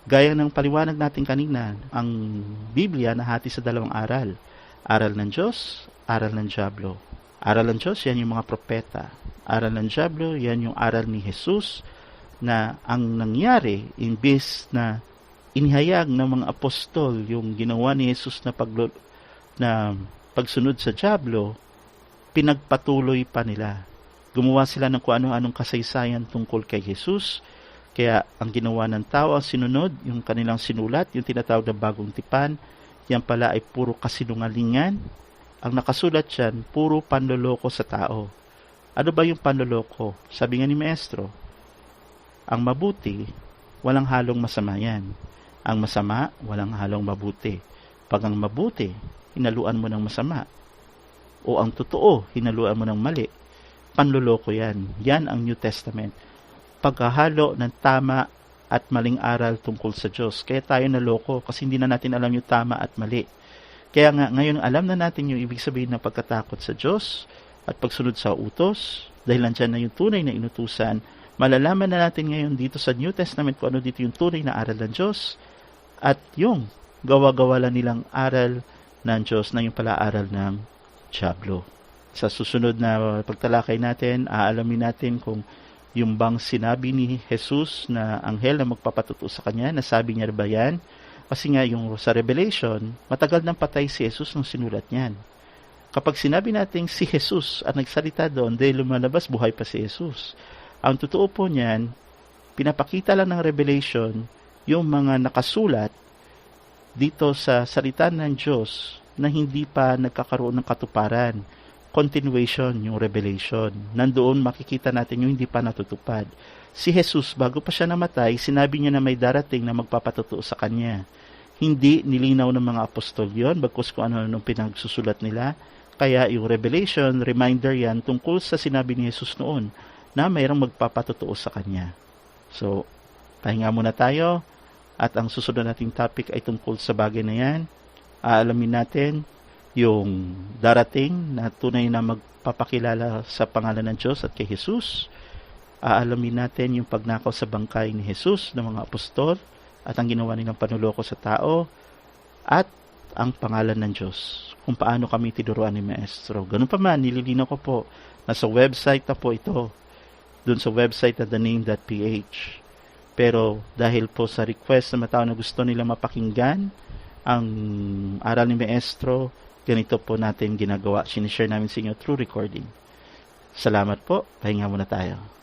gaya ng paliwanag natin kanina, ang Biblia nahati sa dalawang aral. Aral ng Diyos, aral ng Diablo. Aral ng Diyos, yan yung mga propeta. Aral ng Diablo, yan yung aral ni Jesus, na ang nangyari, imbes na inihayag ng mga apostol yung ginawa ni Jesus na pagsunod sa Diablo, pinagpatuloy pa nila. Gumawa sila ng kung ano-anong kasaysayan tungkol kay Jesus. Kaya ang ginawa ng tao, ang sinunod, yung kanilang sinulat, yung tinatawag na bagong tipan, yan pala ay puro kasinungalingan. Ang nakasulat dyan, puro panloloko sa tao. Ano ba yung panloloko? Sabi nga ni Maestro, ang mabuti, walang halong masama yan. Ang masama, walang halong mabuti. Pag ang mabuti, hinaluan mo ng masama, o ang totoo, hinaluan mo ng mali, panloloko yan. Yan ang New Testament. Pagkahalo ng tama at maling aral tungkol sa Diyos. Kaya tayo naloko kasi hindi na natin alam yung tama at mali. Kaya nga, ngayon alam na natin yung ibig sabihin ng pagkatakot sa Diyos at pagsunod sa utos. Dahil nandyan na yung tunay na inutusan, malalaman na natin ngayon dito sa New Testament kung ano dito yung tunay na aral ng Diyos at yung gawa-gawa lang nilang aral ng Diyos na yung pala aral ng Diablo. Sa susunod na pagtalakay natin, aalamin natin kung yung bang sinabi ni Jesus na anghel na magpapatuto sa kanya, nasabi niya ba yan? Kasi nga yung sa Revelation, matagal nang patay si Jesus nung sinulat niyan. Kapag sinabi natin si Jesus ang nagsalita doon, dahil lumalabas, buhay pa si Jesus. Ang totoo po niyan, pinapakita lang ng Revelation yung mga nakasulat dito sa salita ng Diyos na hindi pa nagkakaroon ng katuparan. Continuation, yung Revelation. Nandoon makikita natin yung hindi pa natutupad. Si Jesus, bago pa siya namatay, sinabi niya na may darating na magpapatuto sa kanya. Hindi nilinaw ng mga apostol yon, bagkus kung ano nung pinagsusulat nila. Kaya yung Revelation, reminder yan tungkol sa sinabi ni Jesus noon na mayroong magpapatuto sa kanya. So, pahinga muna tayo at ang susunod nating topic ay tungkol sa bagay na yan. Aalamin natin yung darating na tunay na magpapakilala sa pangalan ng Diyos at kay Jesus. Aalamin natin yung pagnakaw sa bangkay ni Jesus ng mga apostol at ang ginawa nilang panuloko sa tao at ang pangalan ng Diyos. Kung paano kami tinuruan ni Maestro. Ganun pa man, nililinaw ko po. Nasa website na po ito. Doon sa website na thename.ph. Pero dahil po sa request ng mga tao na gusto nila mapakinggan ang aral ni Maestro, ganito po natin ginagawa. Sinishare namin sa inyo through recording. Salamat po. Pahinga muna tayo.